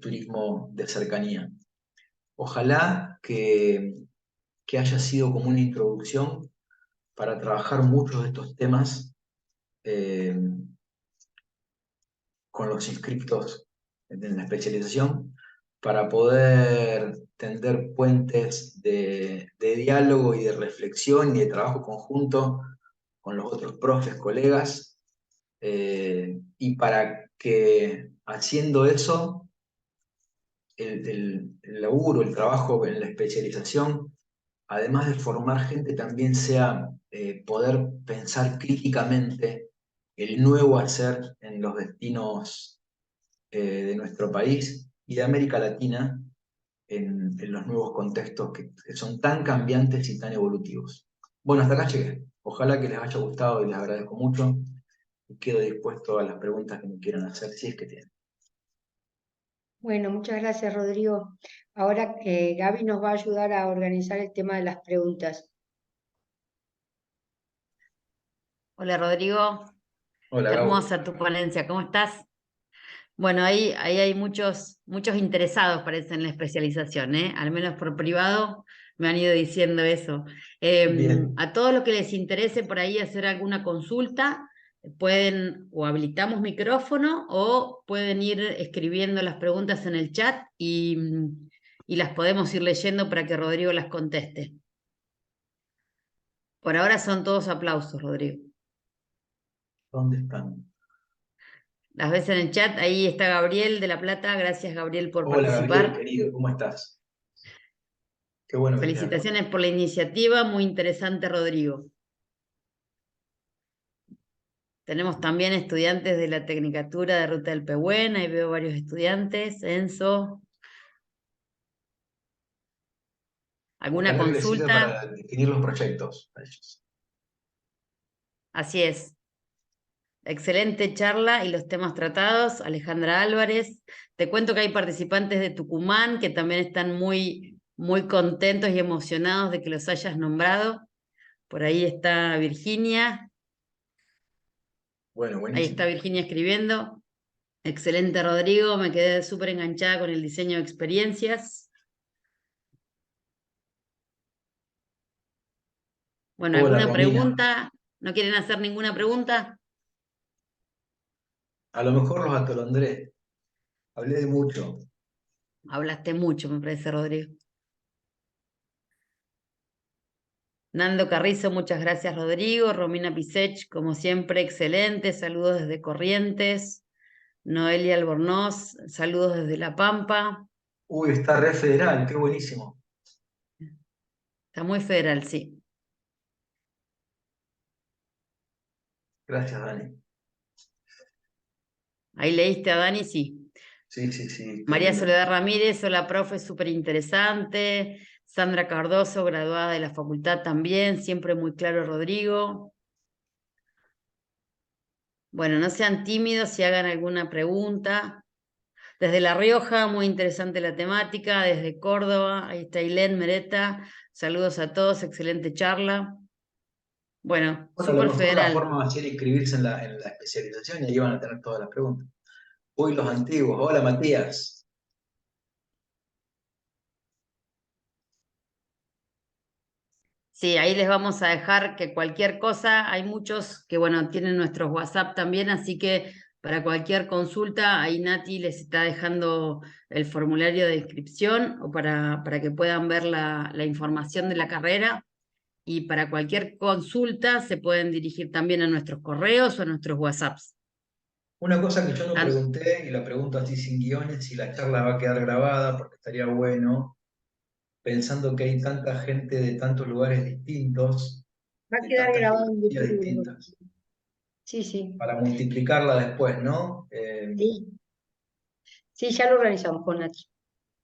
turismo de cercanía. Ojalá que haya sido como una introducción para trabajar muchos de estos temas eh, con los inscriptos en la especialización para poder tender puentes de diálogo y de reflexión y de trabajo conjunto con los otros profes, colegas, y para que haciendo eso, el laburo, el trabajo en la especialización, además de formar gente, también sea poder pensar críticamente el nuevo hacer en los destinos de nuestro país y de América Latina en los nuevos contextos que son tan cambiantes y tan evolutivos. Bueno, hasta acá llegué. Ojalá que les haya gustado y les agradezco mucho y quedo dispuesto a las preguntas que me quieran hacer, si es que tienen. Bueno, muchas gracias, Rodrigo. Ahora Gaby nos va a ayudar a organizar el tema de las preguntas. Hola Rodrigo, Hola, Gabo. hermosa tu ponencia, ¿cómo estás? Bueno, ahí hay muchos interesados, parece, en la especialización, ¿eh? Al menos por privado me han ido diciendo eso. Bien. A todos los que les interese por ahí hacer alguna consulta, pueden o habilitamos micrófono o pueden ir escribiendo las preguntas en el chat y las podemos ir leyendo para que Rodrigo las conteste. Por ahora son todos aplausos, Rodrigo. ¿Dónde están? Las ves en el chat, ahí está Gabriel de La Plata, gracias Gabriel por Hola, Gabriel, participar. querido, ¿cómo estás? Qué bueno que estés acá. Felicitaciones por la iniciativa, muy interesante Rodrigo. Tenemos también estudiantes de la Tecnicatura de Ruta del Pehuen, ahí veo varios estudiantes, Enzo. ¿Alguna Ojalá que les sirva consulta? para definir los proyectos a ellos. Así es. Excelente charla y los temas tratados. Alejandra Álvarez. Te cuento que hay participantes de Tucumán que también están muy muy contentos y emocionados de que los hayas nombrado. Por ahí está Virginia, Bueno, ahí está buenísimo. Virginia escribiendo. Excelente, Rodrigo, me quedé súper enganchada con el diseño de experiencias. Bueno, Hola, ¿alguna Romina. pregunta? ¿No quieren hacer ninguna pregunta? A lo mejor los atolondré. Hablé de mucho. Hablaste mucho, me parece, Rodrigo. Nando Carrizo, muchas gracias, Rodrigo. Romina Pisech, como siempre, excelente. Saludos desde Corrientes. Noelia Albornoz, saludos desde La Pampa. Uy, está re federal, qué buenísimo. Está muy federal, sí. Gracias, Dani. Ahí leíste a Dani, sí. Sí, sí, sí, María tremendo. Soledad Ramírez, hola, profe, súper interesante. Sandra Cardoso, graduada de la facultad también, siempre muy claro, Rodrigo. Bueno, no sean tímidos si hagan alguna pregunta. Desde La Rioja, muy interesante la temática. Desde Córdoba, ahí está Ailén Mereta. Saludos a todos, excelente charla. Bueno, Bueno, a lo súper mejor la federal. forma va a ser inscribirse en la especialización y ahí van a tener todas las preguntas. Uy, los antiguos. Hola, Matías. Sí, ahí les vamos a dejar que cualquier cosa, hay muchos que, bueno, tienen nuestros WhatsApp también, así que para cualquier consulta, ahí Nati les está dejando el formulario de inscripción o para que puedan ver la información de la carrera. Y para cualquier consulta se pueden dirigir también a nuestros correos o a nuestros WhatsApps. Una cosa que yo no Tan- pregunté, y la pregunto así sin guiones, si la charla va a quedar grabada, porque estaría bueno, pensando que hay tanta gente de tantos lugares distintos, Va a de quedar tantas grabado en filosofías YouTube. distintas, Sí, sí, para multiplicarla después, ¿no? sí. Sí, ya lo organizamos con Nati.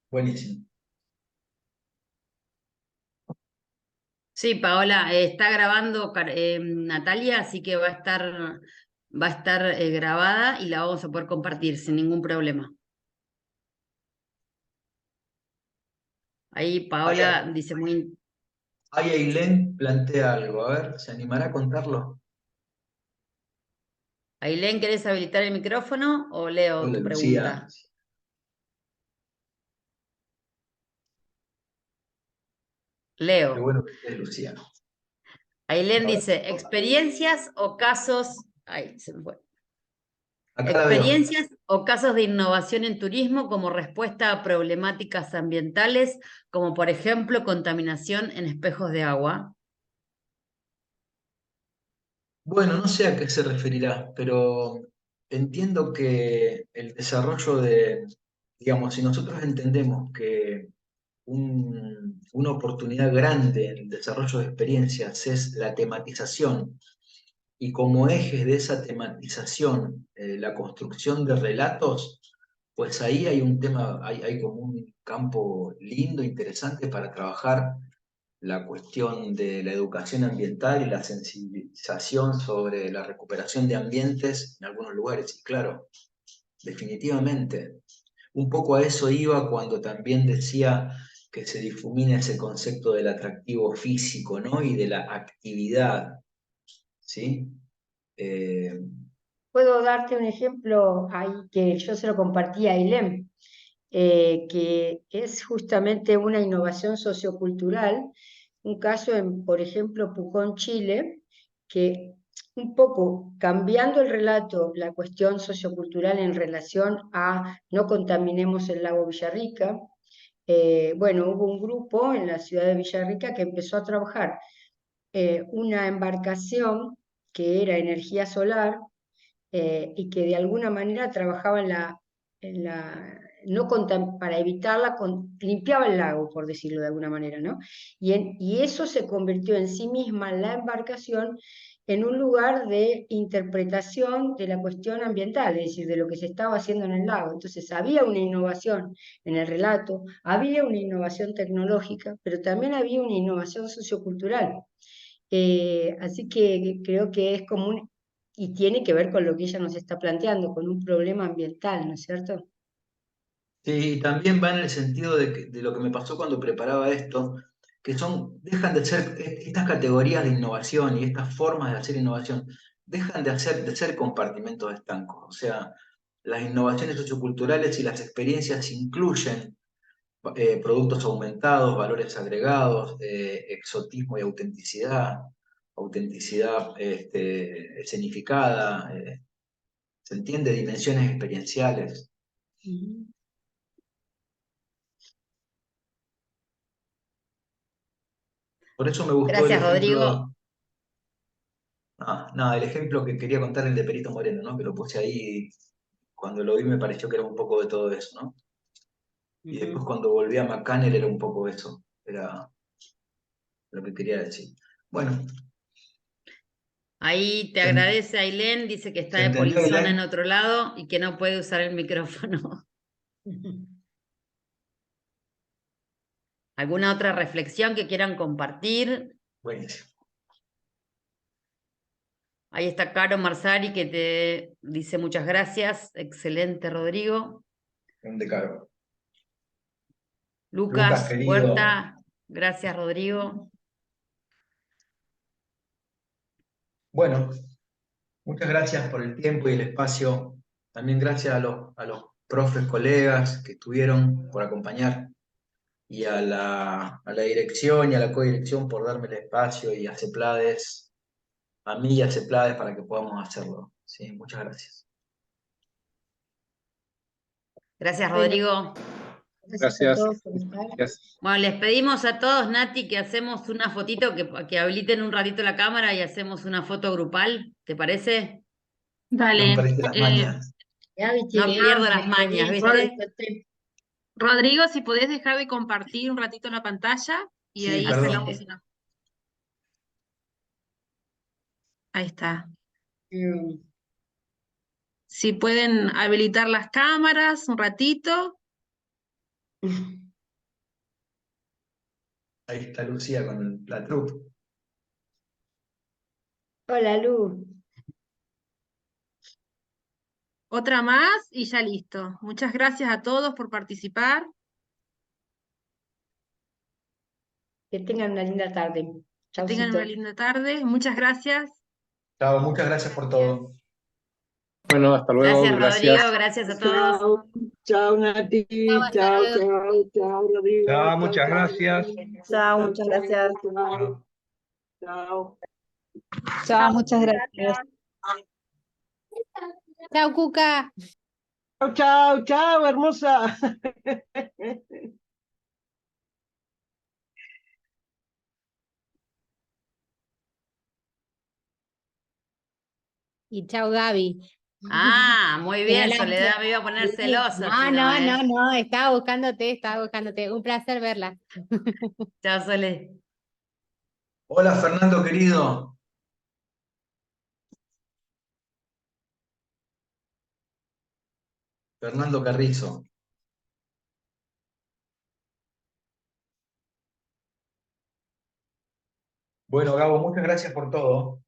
Buenísimo. Sí, Paola, está grabando Natalia, así que va a estar grabada y la vamos a poder compartir sin ningún problema. Ahí Ahí, Paola dice muy... ahí Ailén plantea algo, a ver, ¿se animará a contarlo? Ailén, ¿querés habilitar el micrófono o leo Hola, tu Lucía. pregunta? Qué Leo. bueno que estés, Lucía. Ailén A ver, dice, ¿experiencias o casos? Ay, se me fue. acá la veo. Experiencias o casos de innovación en turismo como respuesta a problemáticas ambientales, como por ejemplo contaminación en espejos de agua. Bueno, no sé a qué se referirá, pero entiendo que el desarrollo de, digamos, si nosotros entendemos que una oportunidad grande en el desarrollo de experiencias es la tematización y como ejes de esa tematización, la construcción de relatos, pues ahí hay un tema, hay como un campo lindo, interesante para trabajar la cuestión de la educación ambiental y la sensibilización sobre la recuperación de ambientes en algunos lugares. Y claro, definitivamente, un poco a eso iba cuando también decía que se difumina ese concepto del atractivo físico, ¿no? Y de la actividad, ¿sí? Eh, Puedo darte un ejemplo ahí que yo se lo compartí a Ilem, que es justamente una innovación sociocultural, un caso en, por ejemplo, Pucón, Chile, que un poco cambiando el relato, la cuestión sociocultural en relación a no contaminemos el lago Villarrica, bueno, hubo un grupo en la ciudad de Villarrica que empezó a trabajar una embarcación que era energía solar y que de alguna manera trabajaba en la no para evitarla, limpiaba el lago, por decirlo de alguna manera, ¿no? Y eso se convirtió en sí misma, la embarcación, en un lugar de interpretación de la cuestión ambiental, es decir, de lo que se estaba haciendo en el lago. Entonces había una innovación en el relato, había una innovación tecnológica, pero también había una innovación sociocultural. Así que creo que es común y tiene que ver con lo que ella nos está planteando, con un problema ambiental, ¿no es cierto? Sí, y también va en el sentido de lo que me pasó cuando preparaba esto, que dejan de ser estas categorías de innovación y estas formas de hacer innovación, dejan de ser compartimentos estancos. O sea, las innovaciones socioculturales y las experiencias incluyen productos aumentados, valores agregados, exotismo y autenticidad, autenticidad escenificada, ¿se entiende? Dimensiones experienciales. Ujú. Por eso me gustó el Gracias, Rodrigo. ejemplo, nada, el ejemplo que quería contar, el de Perito Moreno, ¿no? Que lo puse ahí, cuando lo vi me pareció que era un poco de todo eso, ¿no? Y después Ujú. cuando volví a McCannel era un poco eso, era lo que quería decir. Bueno, Ahí te ¿se, agradece Ailén, dice que está se de entendió, polizona en Ailén? otro lado y que no puede usar el micrófono. ¿Alguna otra reflexión que quieran compartir? Buenísimo. Ahí está Caro Marsari que te dice muchas gracias. Excelente, Rodrigo. Un decálogo. Lucas, Lucas querido, Huerta, gracias, Rodrigo. bueno, muchas gracias por el tiempo y el espacio. También gracias a los profes, colegas que estuvieron por acompañar y a la dirección y a la codirección por darme el espacio y a CEPLADES, a mí y a CEPLADES para que podamos hacerlo. Sí, muchas gracias. Gracias, Bueno, Rodrigo. gracias a Gracias. todos por estar. Gracias. Bueno, les pedimos a todos, Nati, que hacemos una fotito, que habiliten un ratito la cámara y hacemos una foto grupal, ¿te parece? No Dale. perdiste las mañas. Gaby No tiene pierdo hambre, las mañas, comienza. ¿viste? Rodrigo, si podés dejar de compartir un ratito la pantalla y Sí, ahí sacamos perdón. una. Ahí está. Mm. Si pueden habilitar las cámaras un ratito. Ahí está Lucía con la troupe. Hola, Lu. Otra más y ya listo. Muchas gracias a todos por participar. Que tengan una linda tarde. Que tengan una Chaucito. linda tarde. Muchas gracias. Chao, muchas gracias por todo. Bueno, hasta luego. Gracias, Rodrigo, Gracias. gracias a todos. Chao, chao Nati, Hasta chao, luego. chao, chao Rodrigo, Chao, chao, muchas chao. gracias. Chao, muchas gracias. Chao, chao. Chao, muchas gracias. Chao, Cuca. Chao, chao, chao, hermosa. Y chao, Gaby. Ah, muy bien, Mírala. Soledad, me iba a poner celosa No, si no, no, no, ¿eh? no, estaba buscándote, estaba buscándote. Un placer verla. Chao, Sole. Hola, Fernando, querido. Fernando Carrizo. Bueno, Gabo, muchas gracias por todo.